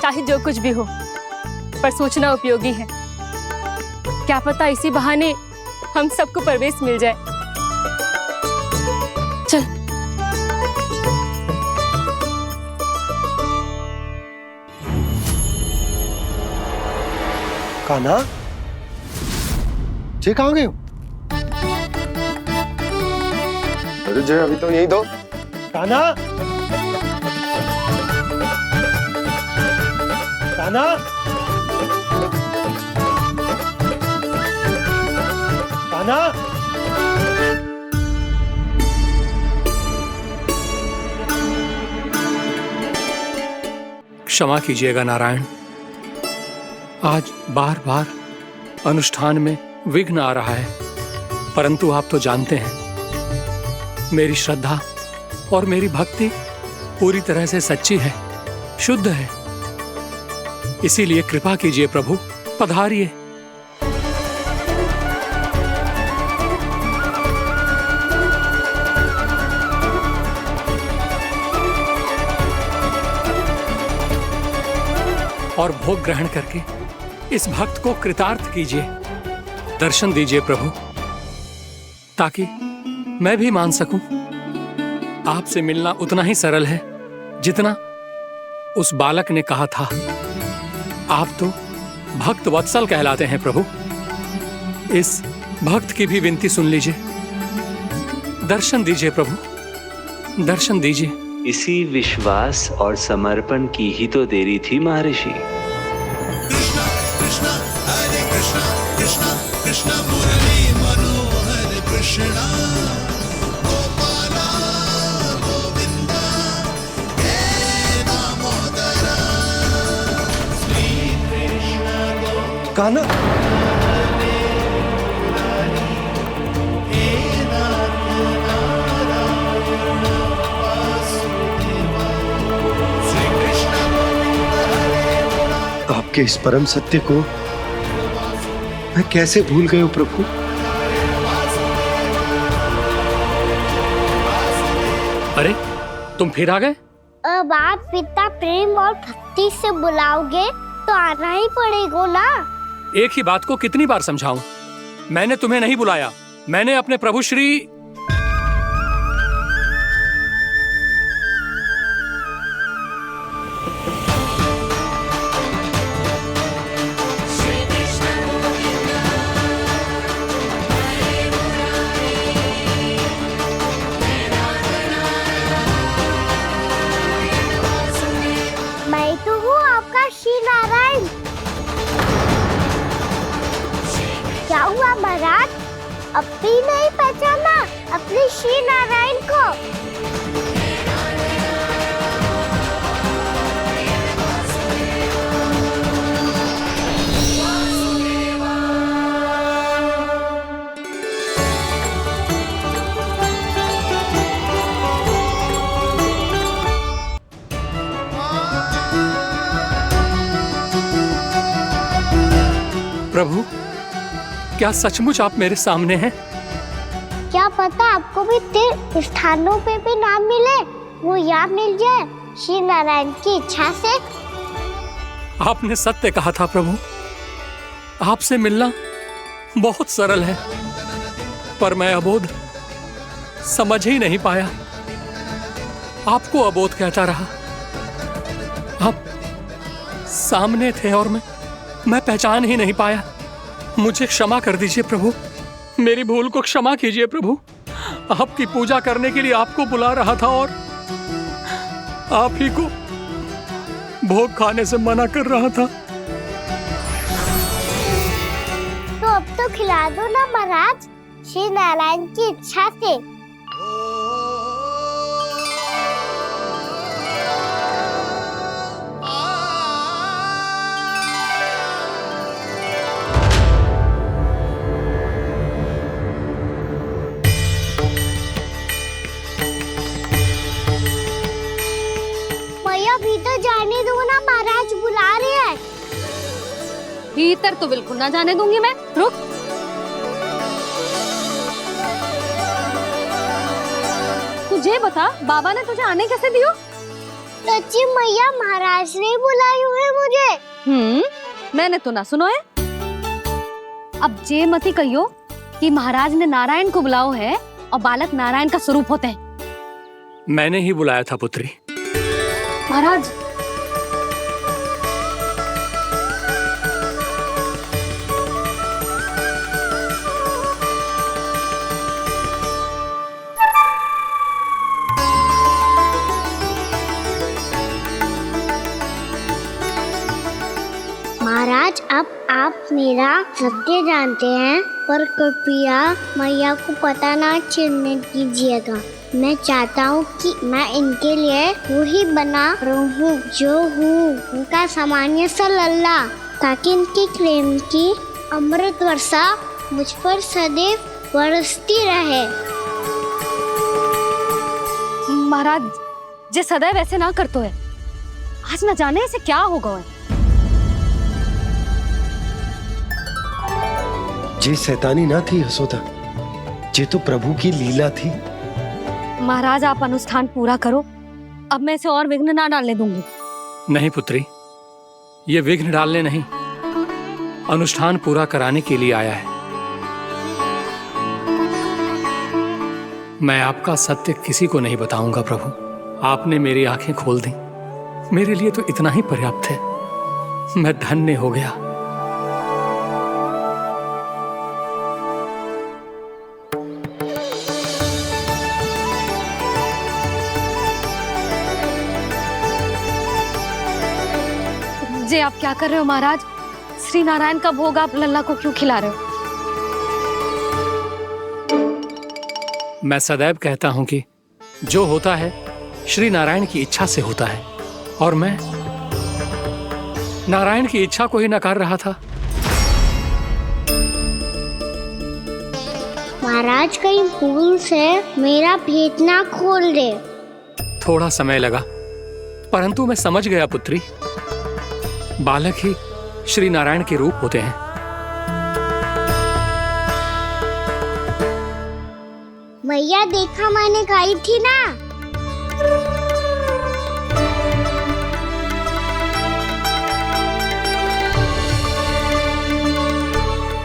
चाहे जो कुछ भी हो, पर सोचना उपयोगी है। क्या पता इसी बहाने हम सबको प्रवेश मिल जाए। चल। कान्हा, जे कहाँ गए हो? अरे जय, अभी तो यही दो। कान्हा, कान्हा, कान्हा। क्षमा कीजिएगा नारायण, आज बार बार अनुष्ठान में विघ्न आ रहा है, परंतु आप तो जानते हैं मेरी श्रद्धा और मेरी भक्ति पूरी तरह से सच्ची है, शुद्ध है। इसीलिए कृपा कीजिए प्रभु, पधारिए। और भोग ग्रहण करके इस भक्त को कृतार्थ कीजिए। दर्शन दीजिए प्रभु, ताकि मैं भी मान सकूं। आपसे मिलना उतना ही सरल है जितना उस बालक ने कहा था। आप तो भक्त वत्सल कहलाते हैं प्रभु। इस भक्त की भी विनती सुन लीजिए। दर्शन दीजिए प्रभु, दर्शन दीजिए। इसी विश्वास और समर्पण की ही तो देरी थी महर्षि। कृष्णा कृष्णा हरे कृष्णा, कृष्णा कृष्णा मुरली मनोहर कृष्णा, गोपाला गोविंदा हे दामोदरा, श्री कृष्ण कान्हा, आपके इस परम सत्य को मैं कैसे भूल गया हूं प्रभु। अरे तुम फिर आ गए? अब आप इतना प्रेम और भक्ति से बुलाओगे तो आना ही पड़ेगा ना। एक ही बात को कितनी बार समझाऊं? मैंने तुम्हें नहीं बुलाया, मैंने अपने प्रभु श्री मैं तो हूँ आपका श्री नारायण। क्या हुआ महाराज, अब भी नहीं पहचाना अपने श्री नारायण को? प्रभु, क्या सचमुच आप मेरे सामने हैं? क्या पता आपको भी तीर्थ स्थानों पे भी नाम मिले, वो यहाँ मिल जाए श्री नारायण की इच्छा से। आपने सत्य कहा था प्रभु, आपसे मिलना बहुत सरल है, पर मैं अबोध समझ ही नहीं पाया। आपको अबोध कहता रहा। आप सामने थे और मैं पहचान ही नहीं पाया। मुझे क्षमा कर दीजिए प्रभु, मेरी भूल को क्षमा कीजिए प्रभु। आपकी पूजा करने के लिए आपको बुला रहा था और आप ही को भोग खाने से मना कर रहा था। तो अब तो खिला दो ना महाराज, श्री नारायण की इच्छा से। भीतर जाने दो ना, महाराज बुला रहे हैं। भीतर तो बिल्कुल ना जाने दूंगी मैं। रुक। मुझे बता, बाबा ने तुझे आने कैसे दियो? सच्ची मैया महाराज ने बुलाई हुई मुझे। मैंने तो ना सुनो है। अब जे मती कहियो कि महाराज ने नारायण को बुलाओ है और बालक नारायण का स्वरूप होते हैं। मैंने ही बुलाया था पुत्री। महाराज, महाराज अब आप मेरा सत्य जानते हैं, पर कृपया मैया को पता ना चलने दीजिएगा। मैं चाहता हूँ कि मैं इनके लिए वही बना रहूँ जो हूँ, उनका सामान्य सा लल्ला, ताकि इनके प्रेम की अमृत वर्षा मुझ पर सदैव बरसती रहे। महाराज जे सदैव ऐसे ना करतो है, आज न जाने इसे क्या होगा है। जे शैतानी ना थी यशोदा, जे तो प्रभु की लीला थी। महाराज आप अनुष्ठान पूरा करो, अब मैं इसे और विघ्न ना डालने दूंगी। नहीं पुत्री, ये विघ्न डालने नहीं, अनुष्ठान पूरा कराने के लिए आया है। मैं आपका सत्य किसी को नहीं बताऊंगा प्रभु। आपने मेरी आंखें खोल दी, मेरे लिए तो इतना ही पर्याप्त है। मैं धन्य हो गया। जे आप क्या कर रहे हो महाराज? श्री नारायण का भोग आप लल्ला को क्यों खिला रहे हो? मैं सदैव कहता हूं कि जो होता है श्री नारायण की इच्छा से होता है, और मैं नारायण की इच्छा को ही नकार रहा था। महाराज कहीं भूल से मेरा भेद ना खोल दे। थोड़ा समय लगा, परंतु मैं समझ गया पुत्री। बालक ही श्री नारायण के रूप होते हैं। मैया देखा मैंने खाई थी ना।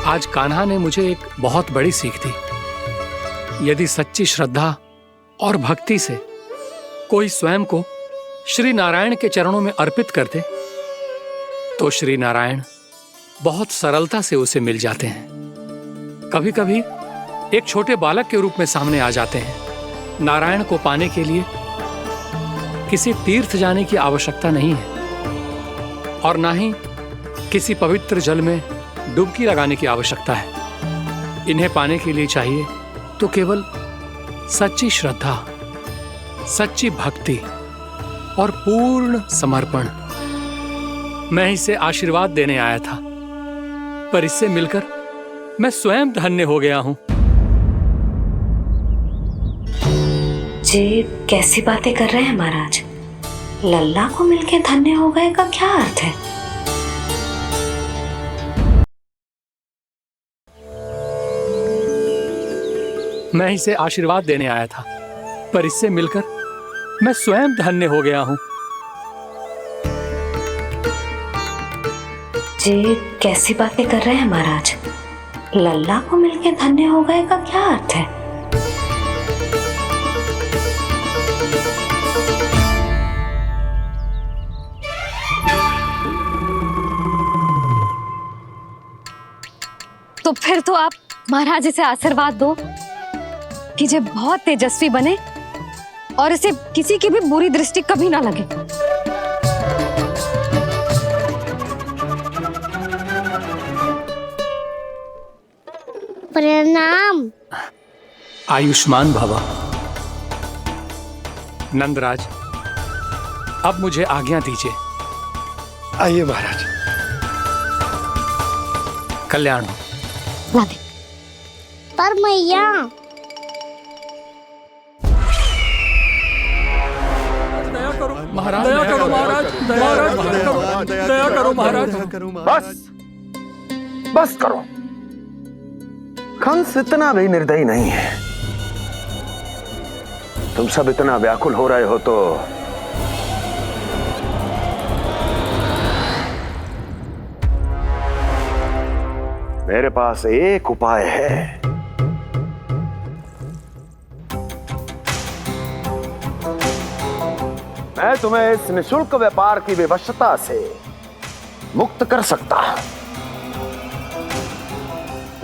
आज कान्हा ने मुझे एक बहुत बड़ी सीख दी। यदि सच्ची श्रद्धा और भक्ति से कोई स्वयं को श्री नारायण के चरणों में अर्पित कर दे, तो श्री नारायण बहुत सरलता से उसे मिल जाते हैं। कभी कभी एक छोटे बालक के रूप में सामने आ जाते हैं। नारायण को पाने के लिए किसी तीर्थ जाने की आवश्यकता नहीं है, और ना ही किसी पवित्र जल में डुबकी लगाने की आवश्यकता है। इन्हें पाने के लिए चाहिए तो केवल सच्ची श्रद्धा, सच्ची भक्ति और पूर्ण समर्पण। मैं इसे आशीर्वाद देने आया था, पर इससे मिलकर मैं स्वयं धन्य हो गया हूं। जे कैसी बातें कर रहे हैं महाराज? लल्ला को मिलके धन्य हो गए का क्या अर्थ है? मैं इसे आशीर्वाद देने आया था, पर इससे मिलकर मैं स्वयं धन्य हो गया हूं। जे कैसी बातें कर रहे हैं महाराज? लल्ला को मिलके धन्य हो गए का क्या अर्थ है? तो फिर तो आप महाराज से आशीर्वाद दो कि जे बहुत तेजस्वी बने और इसे किसी की भी बुरी दृष्टि कभी ना लगे। प्रणाम। आयुष्मान भव। नंदराज, अब मुझे आज्ञा दीजिए। आइए महाराज। कल्याण हो। पर मैया, महाराज, दया करो महाराज, दया करो महाराज। बस बस करो। कंस इतना भी निर्दयी नहीं है। तुम सब इतना व्याकुल हो रहे हो तो मेरे पास एक उपाय है। मैं तुम्हें इस निशुल्क व्यापार की विवशता से मुक्त कर सकता हूं।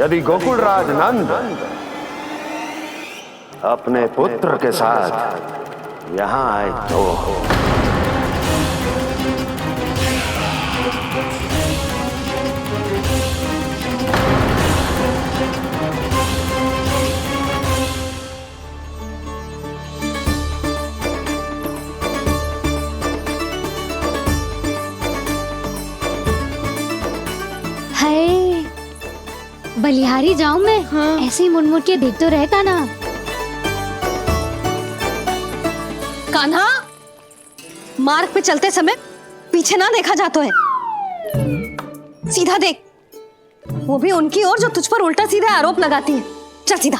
यदि गोकुलराज नंद अपने पुत्र के साथ यहां आए तो हाय, बलिहारी जाऊं मैं? हाँ। ऐसे ही मुड़ के देख तो रहता ना। कान्हा, मार्ग पे चलते समय पीछे ना देखा जाता है, सीधा देख, वो भी उनकी ओर जो तुझ पर उल्टा सीधा आरोप लगाती है। चल सीधा।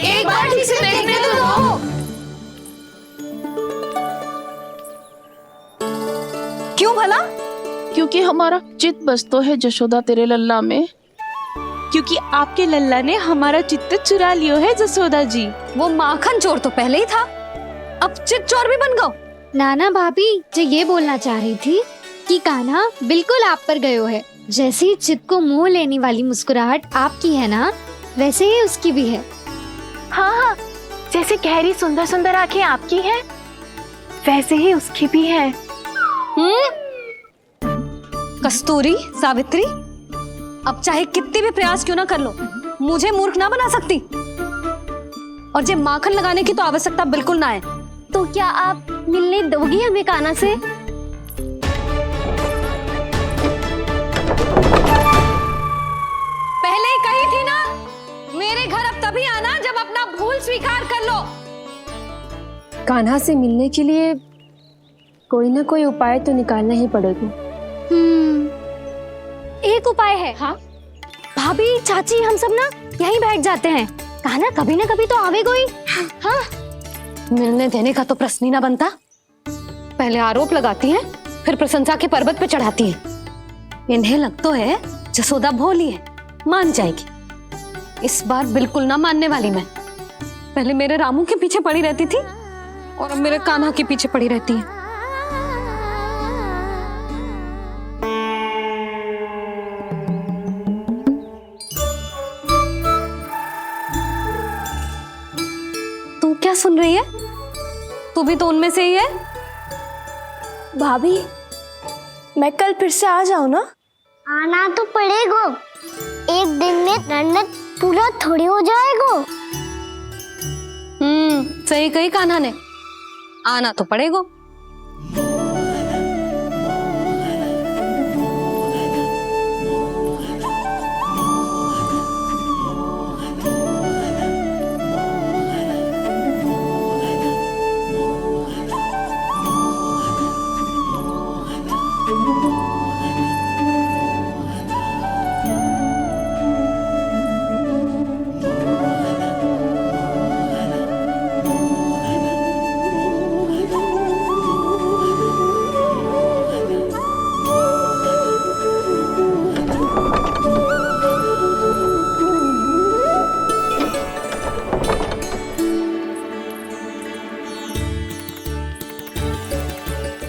एक बार ठीक से देखने तो दो। क्यों भला? क्योंकि हमारा चित्त बसतो है जशोदा तेरे लल्ला में। क्योंकि आपके लल्ला ने हमारा चित्त चुरा लियो है जसोदा जी। वो माखन चोर तो पहले ही था, अब चित्त चोर भी बन गो। नाना भाभी जो ये बोलना चाह रही थी कि कान्हा बिल्कुल आप पर गयो है। जैसे ही चित्त को मोह लेने वाली मुस्कुराहट आपकी है ना, वैसे ही उसकी भी है। हाँ हाँ, जैसे गहरी सुंदर सुंदर आंखें आपकी हैं, वैसे ही उसकी भी है। कस्तूरी, सावित्री, अब चाहे कितने भी प्रयास क्यों ना कर लो, मुझे मूर्ख ना बना सकती। और जे माखन लगाने की तो आवश्यकता बिल्कुल ना है। तो क्या आप मिलने दोगी हमें कान्हा से? पहले ही कही थी ना, मेरे घर अब तभी आना जब अपना भूल स्वीकार कर लो। कान्हा से मिलने के लिए कोई ना कोई उपाय तो निकालना ही पड़ेगा। एक उपाय है। हाँ? भाभी, चाची, हम सब ना यहीं बैठ जाते हैं। कान्हा कभी ना कभी तो आवेगा ही। हाँ? मिलने देने का तो प्रश्न ही ना बनता। पहले आरोप लगाती हैं, फिर प्रशंसा के पर्वत पे चढ़ाती हैं। इन्हें लगता है जसोदा भोली है, मान जाएगी। इस बार बिल्कुल ना मानने वाली मैं। पहले मेरे रामू के पीछे पड़ी रहती थी और अब मेरे कान्हा के पीछे पड़ी रहती है। तू क्या सुन रही है? तू भी तो उनमें से ही है। भाभी, मैं कल फिर से आ जाऊं ना? आना तो पड़ेगा। एक दिन में रन्नत पूरा थोड़ी हो जाएगा। सही कही कान्हा ने, आना तो पड़ेगा।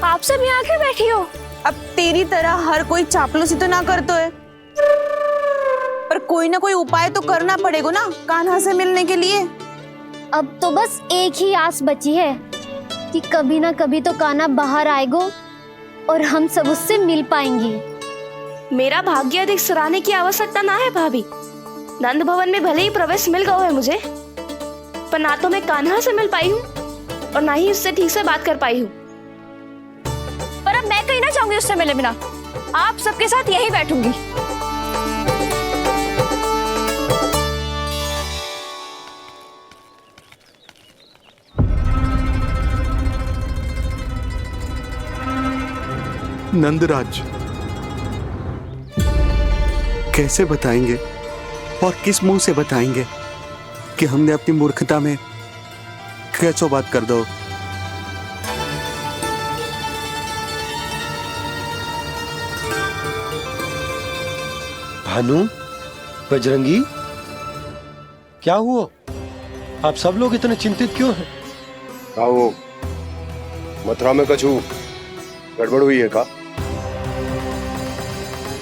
आप सब यहाँ क्यों बैठी हो? अब तेरी तरह हर कोई चापलूसी तो ना करतो है, पर कोई ना कोई उपाय तो करना पड़ेगा ना कान्हा से मिलने के लिए। अब तो बस एक ही आस बची है कि कभी ना कभी तो कान्हा बाहर आएगा और हम सब उससे मिल पाएंगे। मेरा भाग्य अधिक सराहने की आवश्यकता ना है भाभी। नंद भवन में भले ही प्रवेश मिल गया है मुझे, पर ना तो मैं कान्हा से मिल पाई हूँ और ना ही उससे ठीक से बात कर पाई हूँ। पर अब मैं कहीं ना चाहूंगी उससे मिले बिना। आप सबके साथ यहीं बैठूंगी। नंदराज, कैसे बताएंगे और किस मुंह से बताएंगे कि हमने अपनी मूर्खता में कैसो बात कर दो। भानु, बजरंगी, क्या हुआ? आप सब लोग इतने चिंतित क्यों हैं? आओ, मथुरा में कछु गड़बड़ हुई है का?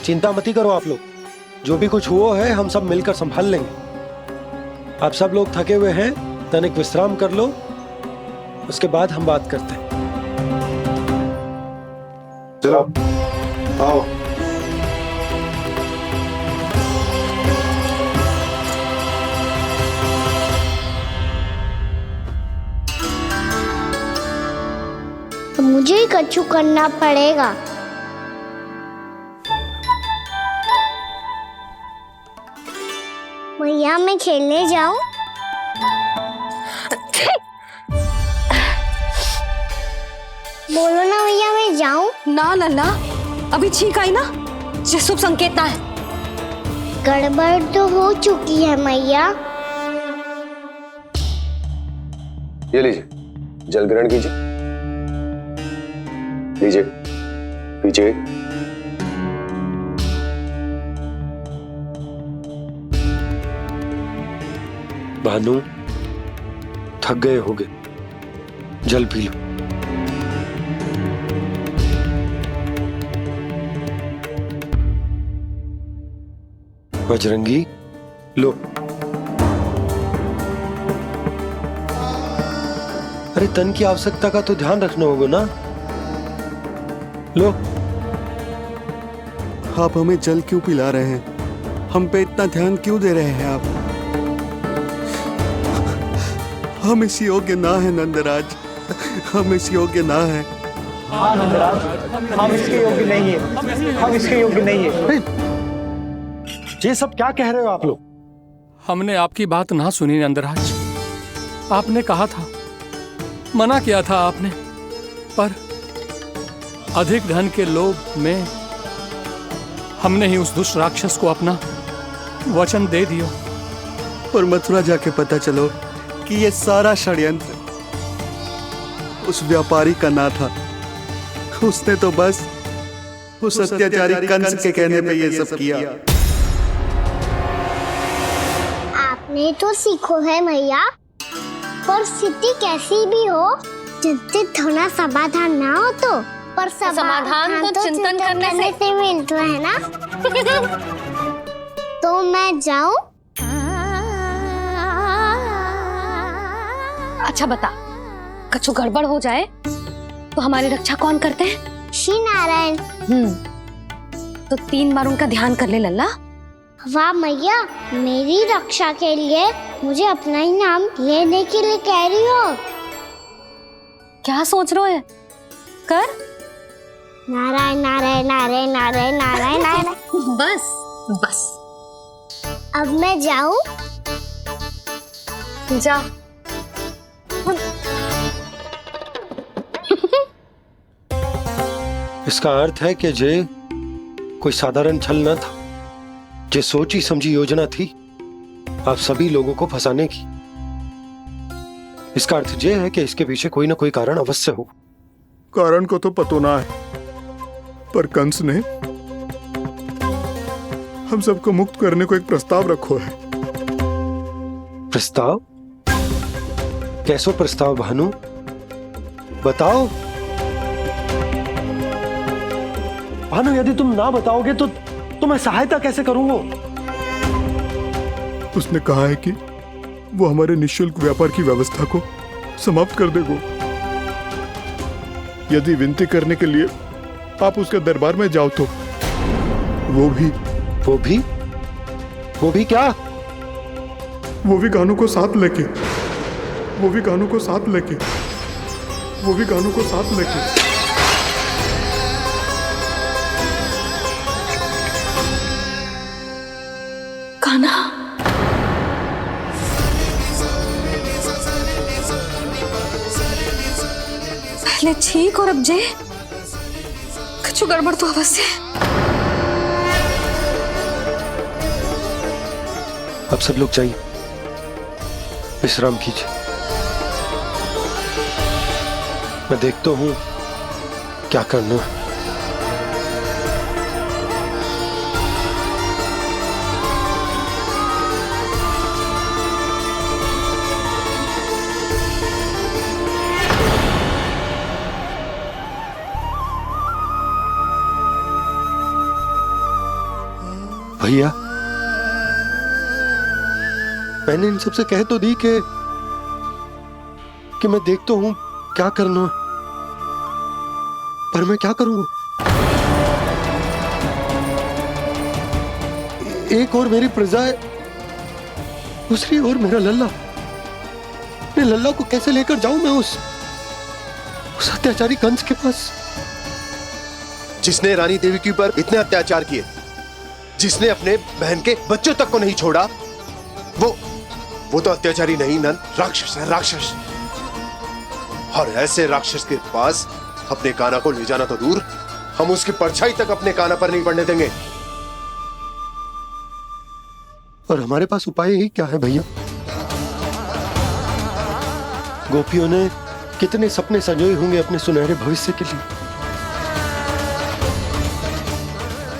चिंता मत करो आप लोग, जो भी कुछ हुआ है हम सब मिलकर संभाल लेंगे। आप सब लोग थके हुए हैं, तनिक विश्राम कर लो, उसके बाद हम बात करते हैं। चलो आओ। मुझे ही कछु करना पड़ेगा। मैया मैं खेलने जाऊं? बोलो ना मैया मैं जाऊं? ना लल्ला, अभी छींक आई ना, ये शुभ संकेत ना है। गड़बड़ तो हो चुकी है मैया। ये लीजिए, जल ग्रहण कीजिए। लीजिए, पीजिए। भानु, थक गए होगे, जल पी लो। बजरंगी, लो। अरे तन की आवश्यकता का तो ध्यान रखना होगा ना, लो। आप हमें जल क्यों पिला रहे हैं? हम पे इतना ध्यान क्यों दे रहे हैं आप? हम इस योग्य ना है नंदराज, हम इस योग्य ना है। हाँ नंदराज, हम इसके योग्य नहीं है, हम इसके योग्य नहीं है। ये सब क्या कह रहे हो आप लोग? हमने आपकी बात ना सुनी नंदराज। आपने कहा था, मना किया था आपने, पर अधिक धन के लोभ में हमने ही उस दुष्ट राक्षस को अपना वचन दे दिया। पर मथुरा जाके पता चलो कि ये सारा षड्यंत्र उस व्यापारी का ना था। उसने तो बस उस अत्याचारी कंस के कहने पे ये सब किया। आपने तो सीखो है मैया, पर स्थिति कैसी भी हो, चिंतित होना समाधान ना हो तो, पर समाधान तो चिंतन करने से मिलता है ना। तो मैं जाऊं? अच्छा बता, कछु गड़बड़ हो जाए तो हमारी रक्षा कौन करते हैं? श्री नारायण। तो 3 बार उनका ध्यान कर ले लल्ला। वाह मैया, मेरी रक्षा के लिए मुझे अपना ही नाम लेने के लिए कह रही हो? क्या सोच रहे हो? कर। नारायण नारायण नारायण नारायण नारायण नारायण। बस बस। अब मैं जाऊं? जा। इसका अर्थ है कि जे कोई साधारण छल न था, जे सोची समझी योजना थी आप सभी लोगों को फंसाने की। इसका अर्थ ये है कि इसके पीछे कोई ना कोई कारण अवश्य हो। कारण को तो पतो ना है, पर कंस ने हम सबको मुक्त करने को एक प्रस्ताव रखो है। प्रस्ताव? कैसो प्रस्ताव भानु, बताओ। भानु, यदि तुम ना बताओगे तो मैं सहायता कैसे करूंगा? उसने कहा है कि वो हमारे निःशुल्क व्यापार की व्यवस्था को समाप्त कर देगा। यदि विनती करने के लिए आप उसके दरबार में जाओ तो वो भी क्या? वो भी गानों को साथ लेके कान्हा, पहले ठीक और अब जे कुछ गड़बड़ तो अवश्य है। अब सब लोग जाइए, विश्राम कीजिए। मैं देखता हूँ क्या करना है। भैया, मैंने इन सबसे कह तो दी कि मैं देखता हूं क्या करना, पर मैं क्या करूंगा? एक और मेरी प्रजा है, दूसरी ओर मेरा लल्ला। मैं लल्ला को कैसे लेकर जाऊं मैं उस अत्याचारी कंस के पास, जिसने रानी देवी के ऊपर इतने अत्याचार किए, जिसने अपने बहन के बच्चों तक को नहीं छोड़ा, वो तो अत्याचारी नहीं नंद, राक्षस है, राक्षस। और ऐसे राक्षस के पास अपने कान्हा को ले जाना तो दूर, हम उसकी परछाई तक अपने कान्हा पर नहीं पड़ने देंगे। और हमारे पास उपाय ही क्या है भैया? गोपियों ने कितने सपने संजोए होंगे अपने सुनहरे भविष्य के लिए,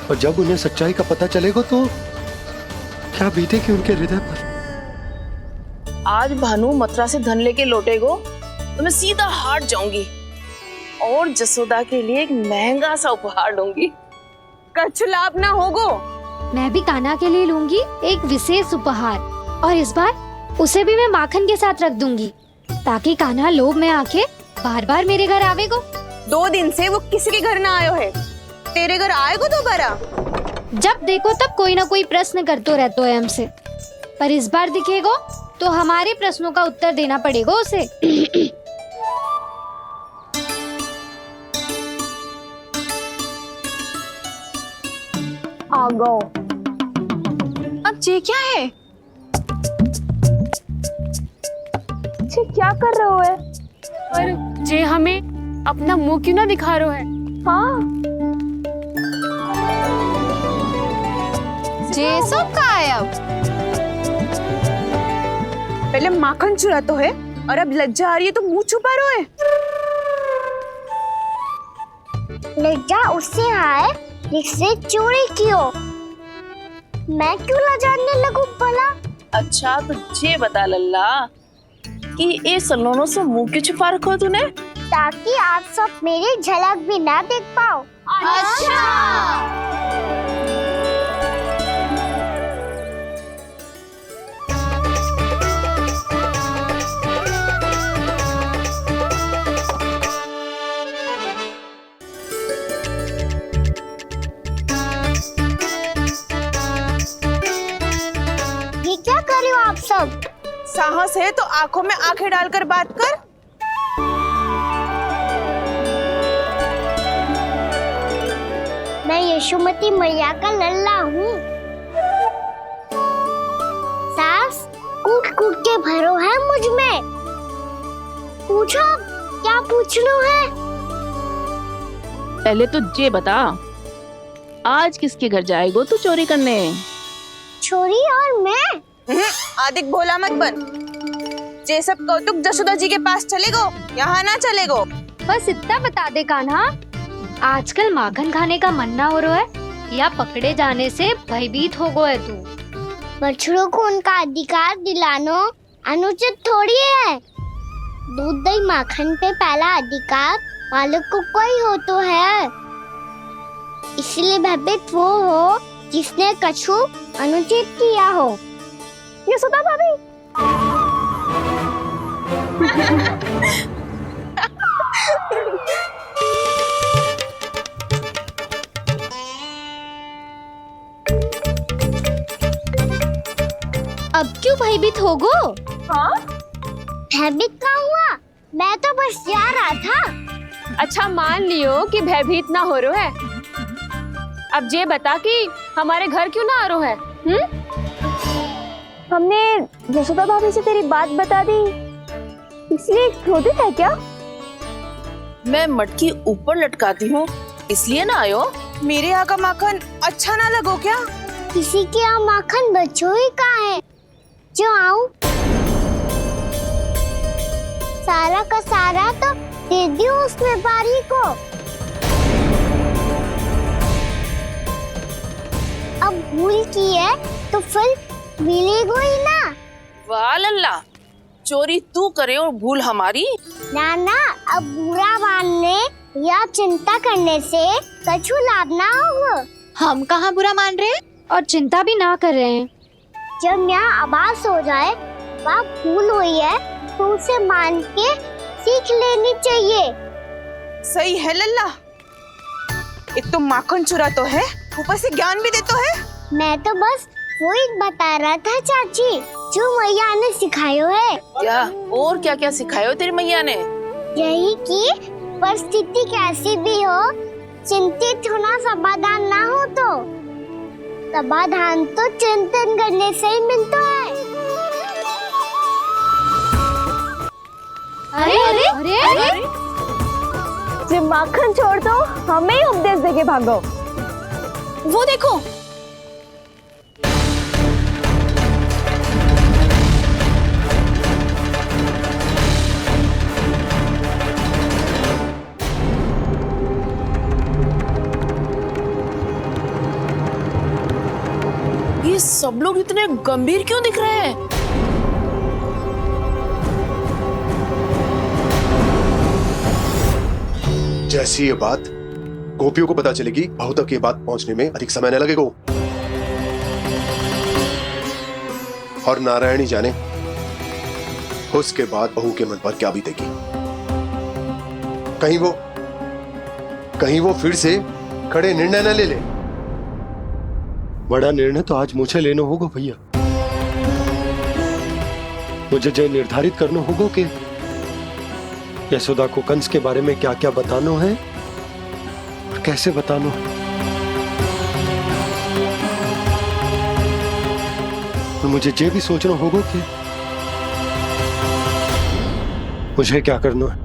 और जब उन्हें सच्चाई का पता चलेगा तो क्या बीतेगी उनके हृदय पर? आज भानु मथुरा से धन लेके लौटेगो तो मैं सीधा हाट जाऊंगी और जसोदा के लिए एक महंगा सा उपहार दूंगी। कछु लाभ ना होगो। मैं भी कान्हा के लिए लूंगी एक विशेष उपहार, और इस बार उसे भी मैं माखन के साथ रख दूंगी, ताकि कान्हा लोभ में आके बार बार मेरे घर आवेगो। 2 दिन से वो किसी के घर ना आयो है, तेरे घर आएगो दोबारा? जब देखो तब कोई ना कोई प्रश्न करते रहते है हमसे, पर इस बार दिखेगो तो हमारे प्रश्नों का उत्तर देना पड़ेगा उसे। आ गो। अब ये क्या है? ये क्या कर रहे हो है? पर जे हमें अपना मुंह क्यों ना दिखा रहे है? हाँ, जे सब का है अब? पहले माखन चुरा तो है और अब लज्जा आ रही है तो मुंह छुपा रहे है। लज्जा उससे है जिससे चोरी की हो, मैं क्यों लजाने लगूं भला? अच्छा तो ये बता लल्ला कि ये सलोनों से मुंह क्यों छुपा रखो तूने? ताकि आप सब मेरी झलक भी ना देख पाओ। अच्छा। ये क्या कर रहे हो आप सब? साहस है तो आंखों में आंखें डालकर बात कर। मैं यशोमती मैया का लल्ला हूँ। सास कूट कूट के भरो है मुझ में। पूछो क्या पूछना है? पहले तो ये बता, आज किसके घर जाएगो तू चोरी करने? छोरी और मैं? आदिक भोला मत बन। ये सब कौतुक जसोदा जी के पास चलेगो, यहाँ ना चलेगो। बस इतना बता दे कान्हा, आजकल माखन खाने का मन ना हो रहा है या पकड़े जाने से भयभीत हो गए तू? बछड़ों को उनका अधिकार दिलाना अनुचित थोड़ी है। दूध दही माखन पे पहला अधिकार मालिक को कोई हो तो है, इसलिए भयभीत वो हो जिसने कछु अनुचित किया हो। यशोदा भाभी। अब क्यों भयभीत हो गो? हाँ? भयभीत क्या हुआ? मैं तो बस जा रहा था। अच्छा मान लियो कि भयभीत ना हो रहा है, अब ये बता कि हमारे घर क्यों ना आ रहा है? हमने यशोदा भाभी से तेरी बात बता दी, इसलिए क्रोधित है क्या? मैं मटकी ऊपर लटकाती हूँ इसलिए ना आयो? मेरे यहाँ का माखन अच्छा ना लगो क्या? किसी के यहाँ माखन बच्चों ही कहाँ है जो आऊं? सारा का सारा तो दे दियो उस व्यापारी को। अब भूल की है तो फिर मिलेगा ही ना। वाह लल्ला, चोरी तू करे और भूल हमारी। नाना, अब बुरा मानने या चिंता करने से कछु लाभ ना होगा। हम कहाँ बुरा मान रहे हैं और चिंता भी ना कर रहे हैं। जब यहाँ आवाज हो जाए वह भूल हुई है तो उसे मान के सीख लेनी चाहिए। सही है लल्ला, एक तो माखन चुरा तो है, ऊपर से ज्ञान भी दे तो है। मैं तो बस वही बता रहा था चाची, जो मैया ने सिखायो है। क्या और क्या क्या सिखायो तेरी मैया ने? यही कि परिस्थिति कैसी भी हो, चिंतित होना समाधान ना हो तो समाधान तो चिंतन करने से ही मिलता है। अरे अरे अरे, अरे? जब माखन छोड़ दो, हमें ही उपदेश देके भागो। वो देखो, ये सब लोग इतने गंभीर क्यों दिख रहे हैं? जैसी ये बात गोपियों को पता चलेगी, बहू तक ये बात पहुंचने में अधिक समय न लगेगा। और नारायणी जाने उसके बाद बहू के मन पर क्या बीतेगी। कहीं वो फिर से खड़े निर्णय न ले ले। बड़ा निर्णय तो आज मुझे लेना होगा भैया। मुझे जो निर्धारित करना होगा कि यशोदा को कंस के बारे में क्या क्या बताना है और कैसे बताना है। और मुझे ये भी सोचना होगा कि मुझे क्या करना है।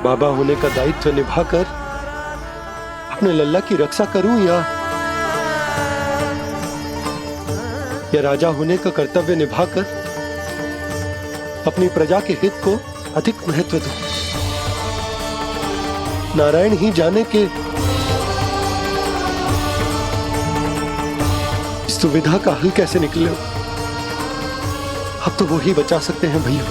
बाबा होने का दायित्व निभाकर अपने लल्ला की रक्षा करूं या राजा होने का कर्तव्य निभाकर अपनी प्रजा के हित को अधिक महत्व दूं। नारायण ही जाने के इस दुविधा का हल कैसे निकले। अब तो वो ही बचा सकते हैं भैया।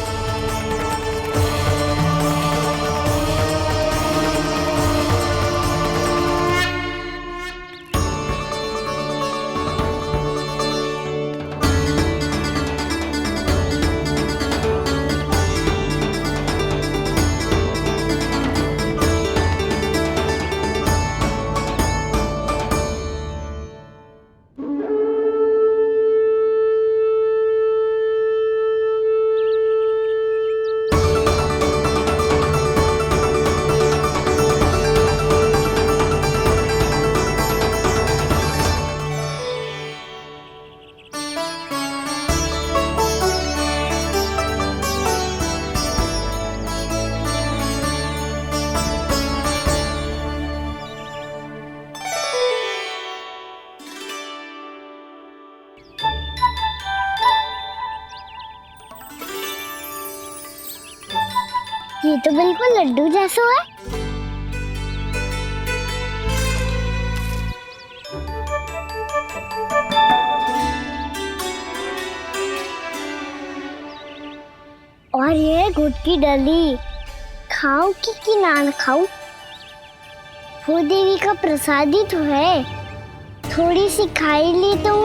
ये तो बिल्कुल लड्डू जैसा है। और ये गुड़ की डली खाऊं कि ना खाऊं? वो देवी का प्रसाद ही तो है, थोड़ी सी खाई ली तो।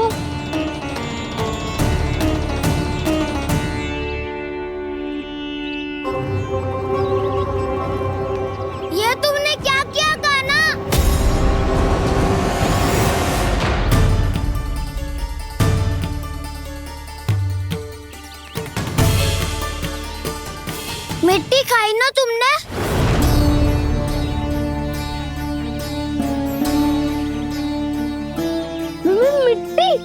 ये तुमने क्या किया कान्हा? मिट्टी खाई ना तुमने? मिट्टी?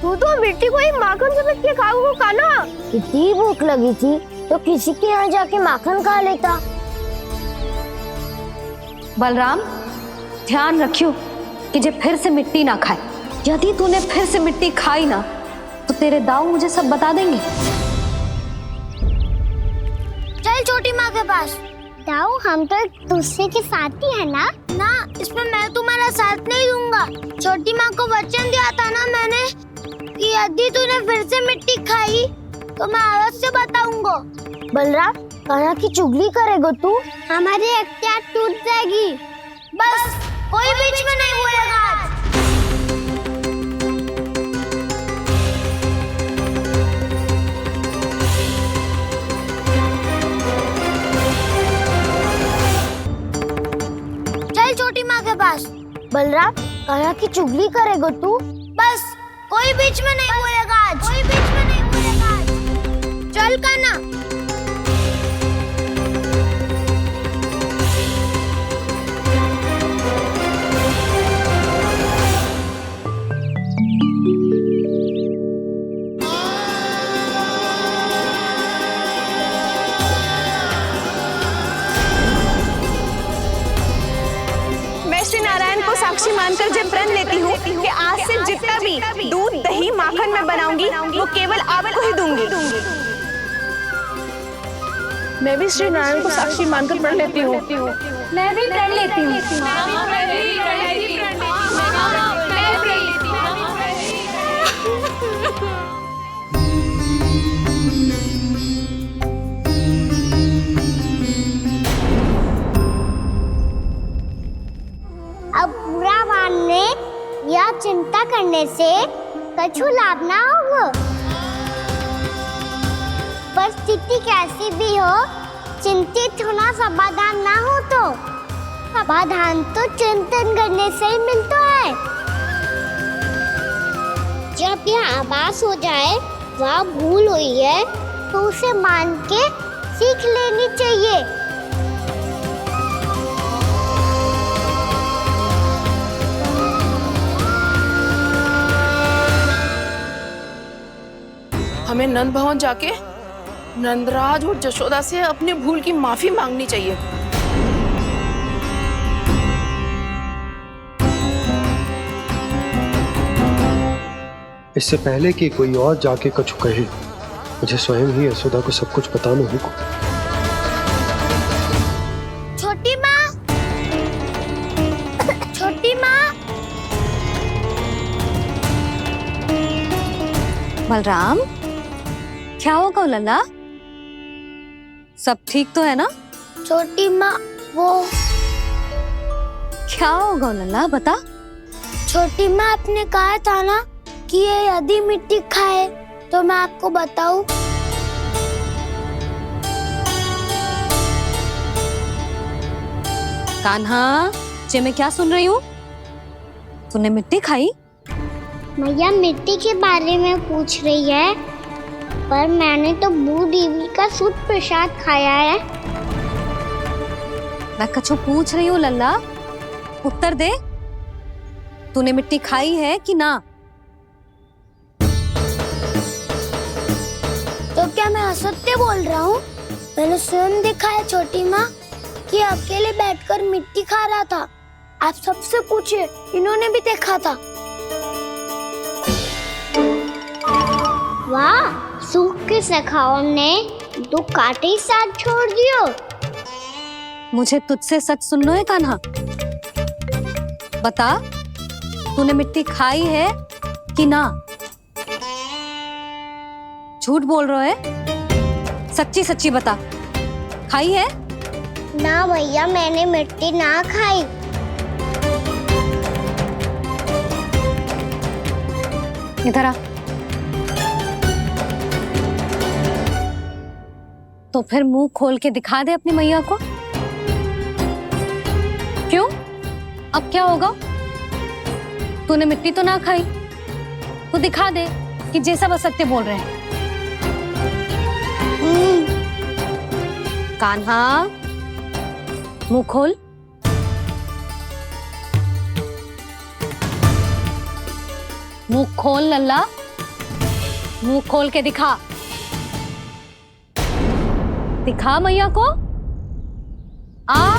तू तो मिट्टी को ही माखन समझ के खाओगे कान्हा। कितनी भूख लगी थी तो किसी के यहाँ जाके माखन खा लेता। बलराम, ध्यान रखियो कि जे फिर से मिट्टी ना खाए। यदि तूने फिर से मिट्टी खाई ना तो तेरे दाऊ मुझे सब बता देंगे। चल छोटी माँ के पास। दाऊ, हम तो एक दूसरे के साथी है ना। ना, इसमें मैं तुम्हारा साथ नहीं दूंगा। छोटी माँ को वचन दिया था ना मैंने कि यदि तूने फिर से मिट्टी खाई तो मैं आवाज से बताऊंगा। बलराम, कान्हा की चुगली करेगा तू? हमारी अख्तियार टूट जाएगी। बस कोई बीच में नहीं बोलेगा आज। चल छोटी माँ के पास। बलराम, कान्हा की चुगली करेगा तू? बस कोई बीच में नहीं बोलेगा आज। कोई बीच में नहीं बोलेगा आज। चल कान्हा। मैं श्री नारायण को साक्षी मानकर जब प्रण लेती हूँ कि आज से जितना भी दूध, दही, माखन मैं बनाऊंगी वो केवल आपको ही दूंगी। मैं भी श्री नारायण को साक्षी मानकर प्रण लेती हूँ। मैं भी प्रण लेती हूँ। अब बुरा मानने या चिंता करने से कछु लाभ ना होगा। परिस्थिति कैसी भी हो, चिंतित होना समाधान ना हो तो समाधान तो चिंतन करने से ही मिलता है। जब यह आभास हो जाए वह भूल हुई है तो उसे मान के सीख लेनी चाहिए। हमें नंद भवन जाके नंदराज और जशोदा से अपनी भूल की माफी मांगनी चाहिए। इससे पहले कि कोई और जाके कछु कहे, मुझे स्वयं ही यशोदा को सब कुछ बताना होगा। छोटी माँ, छोटी माँ। बलराम, क्या होगा लल्ला? सब ठीक तो है ना? छोटी माँ, वो क्या होगा लल्ला, बता। छोटी माँ, आपने कहा था ना कि ये यदि मिट्टी खाए तो मैं आपको बताऊं। कान्हा, जे मैं क्या सुन रही हूँ? तूने मिट्टी खाई? मैया मिट्टी के बारे में पूछ रही है, पर मैंने तो भू देवी का शुद्ध प्रसाद खाया है। मैं कछु पूछ रही हूँ लल्ला, उत्तर दे। तूने मिट्टी खाई है कि ना? तो क्या मैं असत्य बोल रहा हूँ? मैंने स्वयं देखा है छोटी माँ कि अकेले बैठकर मिट्टी खा रहा था। आप सबसे पूछिए, इन्होंने भी देखा था। वाह, सूख के सखाओं ने दो कांटे ही साथ छोड़ दियो। मुझे तुझसे सच सुनना है कान्हा। बता, तूने मिट्टी खाई है कि ना? झूठ बोल रहा है, सच्ची सच्ची बता, खाई है? ना भैया, मैंने मिट्टी ना खाई। इधर आ। तो फिर मुंह खोल के दिखा दे अपनी मैया को। क्यों? अब क्या होगा? तूने मिट्टी तो ना खाई, तो दिखा दे कि जैसा वो सत्य बोल रहे हैं। कान्हा, मुंह खोल। मुंह खोल लल्ला, मुंह खोल के दिखा। दिखा मैया को। आ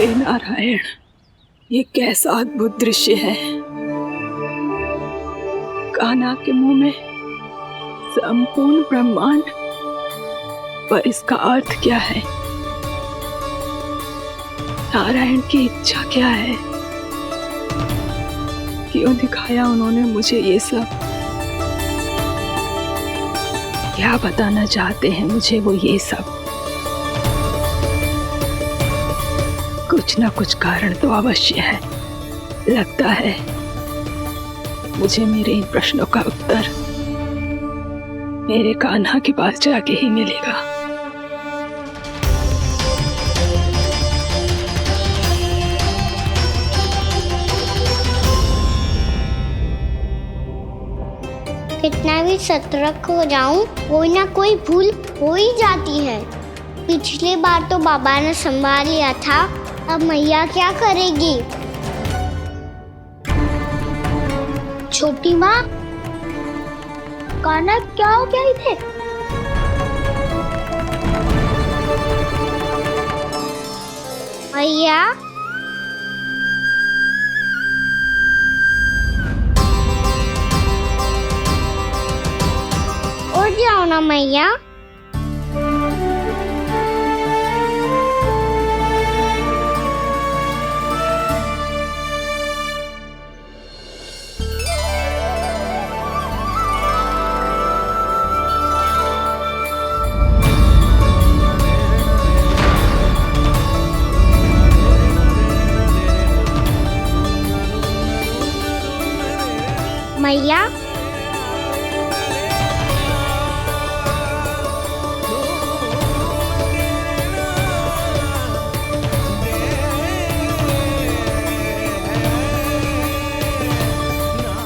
हे नारायण, ये कैसा अद्भुत दृश्य है। कान्हा के मुंह में संपूर्ण ब्रह्मांड, पर इसका अर्थ क्या है? नारायण की इच्छा क्या है? क्यों दिखाया उन्होंने मुझे ये सब? क्या बताना चाहते हैं मुझे वो ये सब? कुछ ना कुछ कारण तो अवश्य है। लगता है मुझे मेरे इन प्रश्नों का उत्तर मेरे कान्हा के पास जाके ही मिलेगा। कितना भी सतर्क हो जाऊं, कोई ना कोई भूल हो ही जाती है। पिछली बार तो बाबा ने संभाल लिया था, अब मैया क्या करेगी? छोटी माँ, कान्हा क्या हो गया इधर? मैया, उठ जाओ ना मैया। मैया,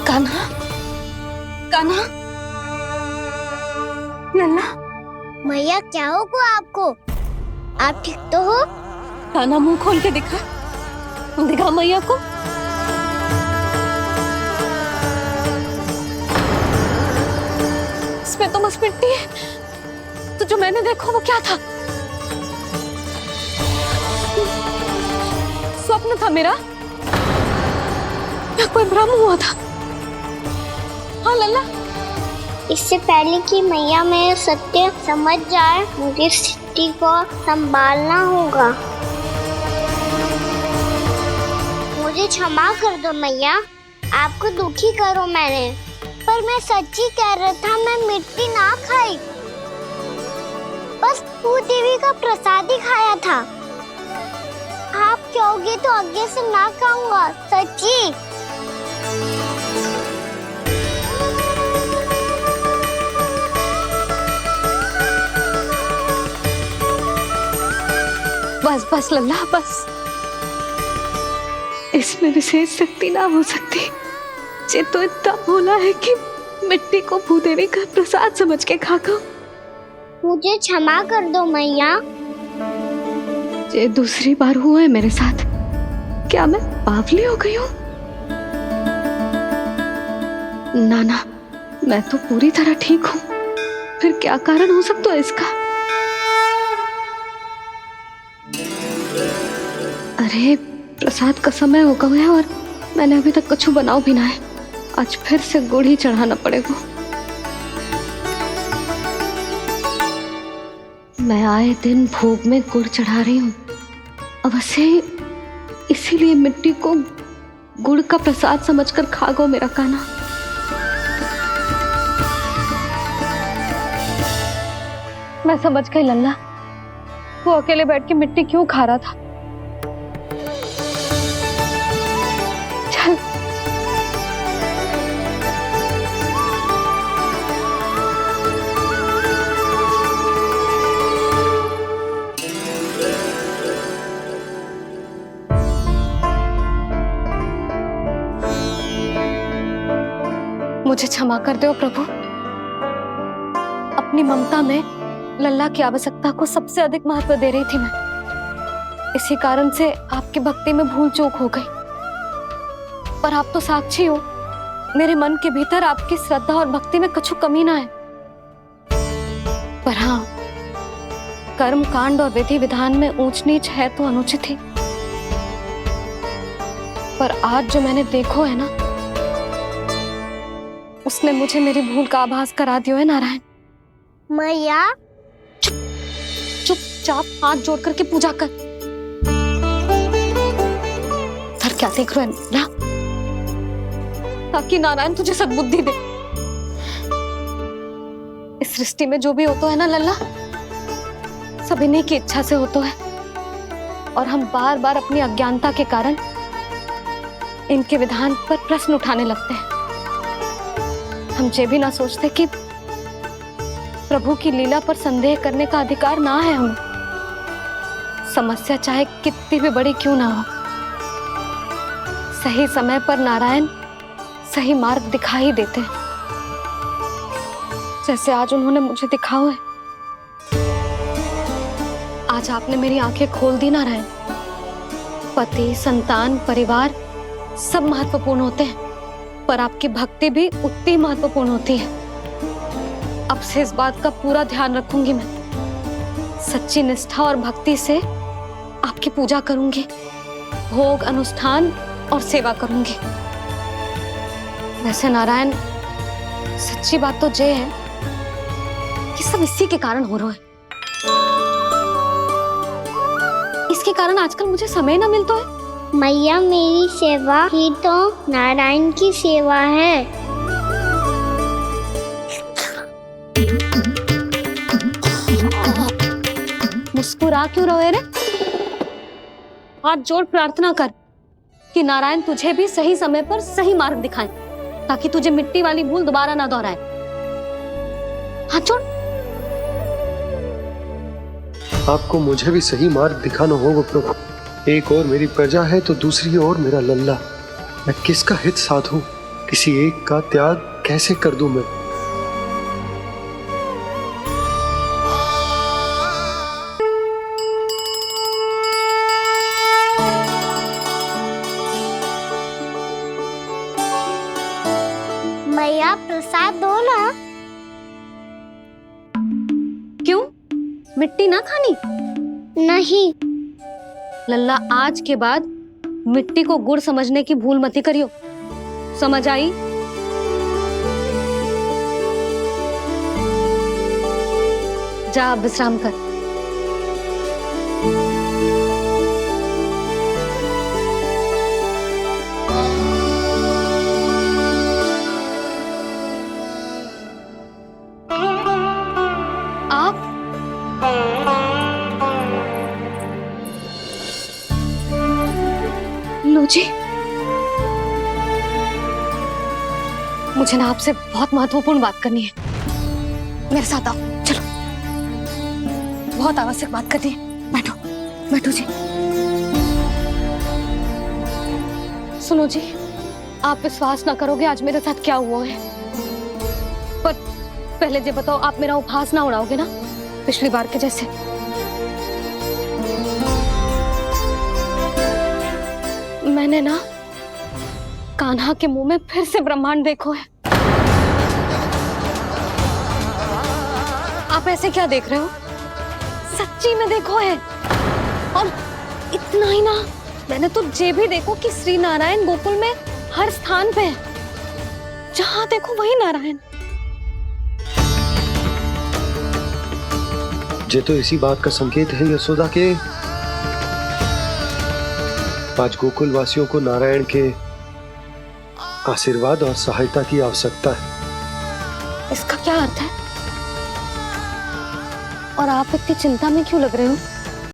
कान्हा, कान्हा, लल्ला। मैया क्या होगा आपको? आप ठीक तो हो? कान्हा, मुंह खोल के दिखा, दिखा मैया को। इसमें तो बस मिट्टी है। तो जो मैंने देखा वो क्या था? स्वप्न था मेरा या कोई भ्रम हुआ था? हाँ लल्ला। इससे पहले कि मैया मेरे सत्य समझ जाए, मुझे स्थिति को संभालना होगा। मुझे क्षमा कर दो मैया, आपको दुखी करो मैंने, पर मैं सच्ची कह रहा था। मैं मिट्टी ना खाई, बस भूत देवी का प्रसाद ही खाया था। आप कहोगे तो आगे से ना खाऊंगा, सच्ची। बस बस लल्ला, बस। इसमें विशेष शक्ति ना हो सकती। ये तो इतना भोला है कि मिट्टी को भूदेवी का प्रसाद समझ के खागा। मुझे क्षमा कर दो मैया। ये दूसरी बार हुआ है मेरे साथ। क्या मैं बावली हो गई हूँ? ना ना, मैं तो पूरी तरह ठीक हूँ। फिर क्या कारण हो सकता है इसका? अरे प्रसाद का समय हो गया है और मैंने अभी तक कुछ बनाओ भी ना है। आज फिर से गुड़ ही चढ़ाना पड़ेगा। मैं आए दिन भोग में गुड़ चढ़ा रही हूँ, अवश्य इसीलिए मिट्टी को गुड़ का प्रसाद समझकर खा गो मेरा कान्हा। मैं समझ गई लल्ला, वो अकेले बैठ के मिट्टी क्यों खा रहा था। चल मुझे क्षमा कर दो प्रभु। अपनी ममता में लल्ला की आवश्यकता को सबसे अधिक महत्व दे रही थी मैं। इसी कारण से आपकी भक्ति में भूल चूक हो गई। पर आप तो साक्षी हो, मेरे मन के भीतर आपकी श्रद्धा और भक्ति में कुछ कमी ना है। पर हाँ, कर्म कांड और विधि विधान में ऊंच नीच है तो अनुचित ही। पर आज जो मैंने देखो है ना, उसने मुझे मेरी भूल का आभास करा दिया है नारायण। मैया चुपचाप हाथ जोड़ करके पूजा कर। सर क्या देख रहे हो ना, ताकि नारायण तुझे सद्बुद्धि दे। इस सृष्टि में जो भी होता है ना लल्ला, सब इन्हीं की इच्छा से होता है, और हम बार बार अपनी अज्ञानता के कारण इनके विधान पर प्रश्न उठाने लगते हैं। हम ये भी ना सोचते कि प्रभु की लीला पर संदेह करने का अधिकार ना है हमें। समस्या चाहे कितनी भी बड़ी क्यों ना हो, सही समय पर नारायण सही मार्ग दिखा ही देते हैं, जैसे आज उन्होंने मुझे दिखाओ है। आज आपने मेरी आंखें खोल दी नारायण। पति, संतान, परिवार सब महत्वपूर्ण होते हैं, पर आपकी भक्ति भी उतनी महत्वपूर्ण होती है। अब से इस बात का पूरा ध्यान रखूंगी मैं। सच्ची निष्ठा और भक्ति से आपकी पूजा करूंगी, भोग, अनुष्ठान और सेवा करूंगी। वैसे नारायण, सच्ची बात तो ये है कि सब इसी के कारण हो रहा है। इसके कारण आजकल मुझे समय ना मिलता है। मैया, मेरी सेवा ही तो नारायण की सेवा है। मुस्कुरा क्यों रहे रे? हाथ जोड़ प्रार्थना कर कि नारायण तुझे भी सही समय पर सही मार्ग दिखाएं, ताकि तुझे मिट्टी वाली भूल दोबारा ना दोहराए। हाथ जोड़। आपको मुझे भी सही मार्ग दिखाना होगा प्रभु। एक और मेरी प्रजा है तो दूसरी ओर मेरा लल्ला। मैं किसका हित साधूं? किसी एक का त्याग कैसे कर दूं मैं? मैया, प्रसाद दो ना। क्यों? मिट्टी ना खानी? नहीं। लल्ला, आज के बाद मिट्टी को गुड़ समझने की भूल मत करियो। समझ आई? जा विश्राम कर। जी, मुझे ना आपसे बहुत महत्वपूर्ण बात करनी है। मेरे साथ आओ, चलो। बहुत आवश्यक बात करनी है। बैठो, बैठो जी। सुनो जी, आप विश्वास ना करोगे आज मेरे साथ क्या हुआ है। पर पहले ये बताओ, आप मेरा उपहास ना उड़ाओगे ना, पिछली बार के जैसे? मैंने ना कान्हा के मुंह में फिर से ब्रह्मांड देखो है। आप ऐसे क्या देख रहे हो? सच्ची में देखो है। और इतना ही ना, मैंने तो ये भी देखो कि श्री नारायण गोकुल में हर स्थान पे है। जहां देखो वही नारायण। ये तो इसी बात का संकेत है यशोदा के आज गोकुल वासियों को नारायण के आशीर्वाद और सहायता की आवश्यकता है। इसका क्या अर्थ है? और आप इतनी चिंता में क्यों लग रहे हो?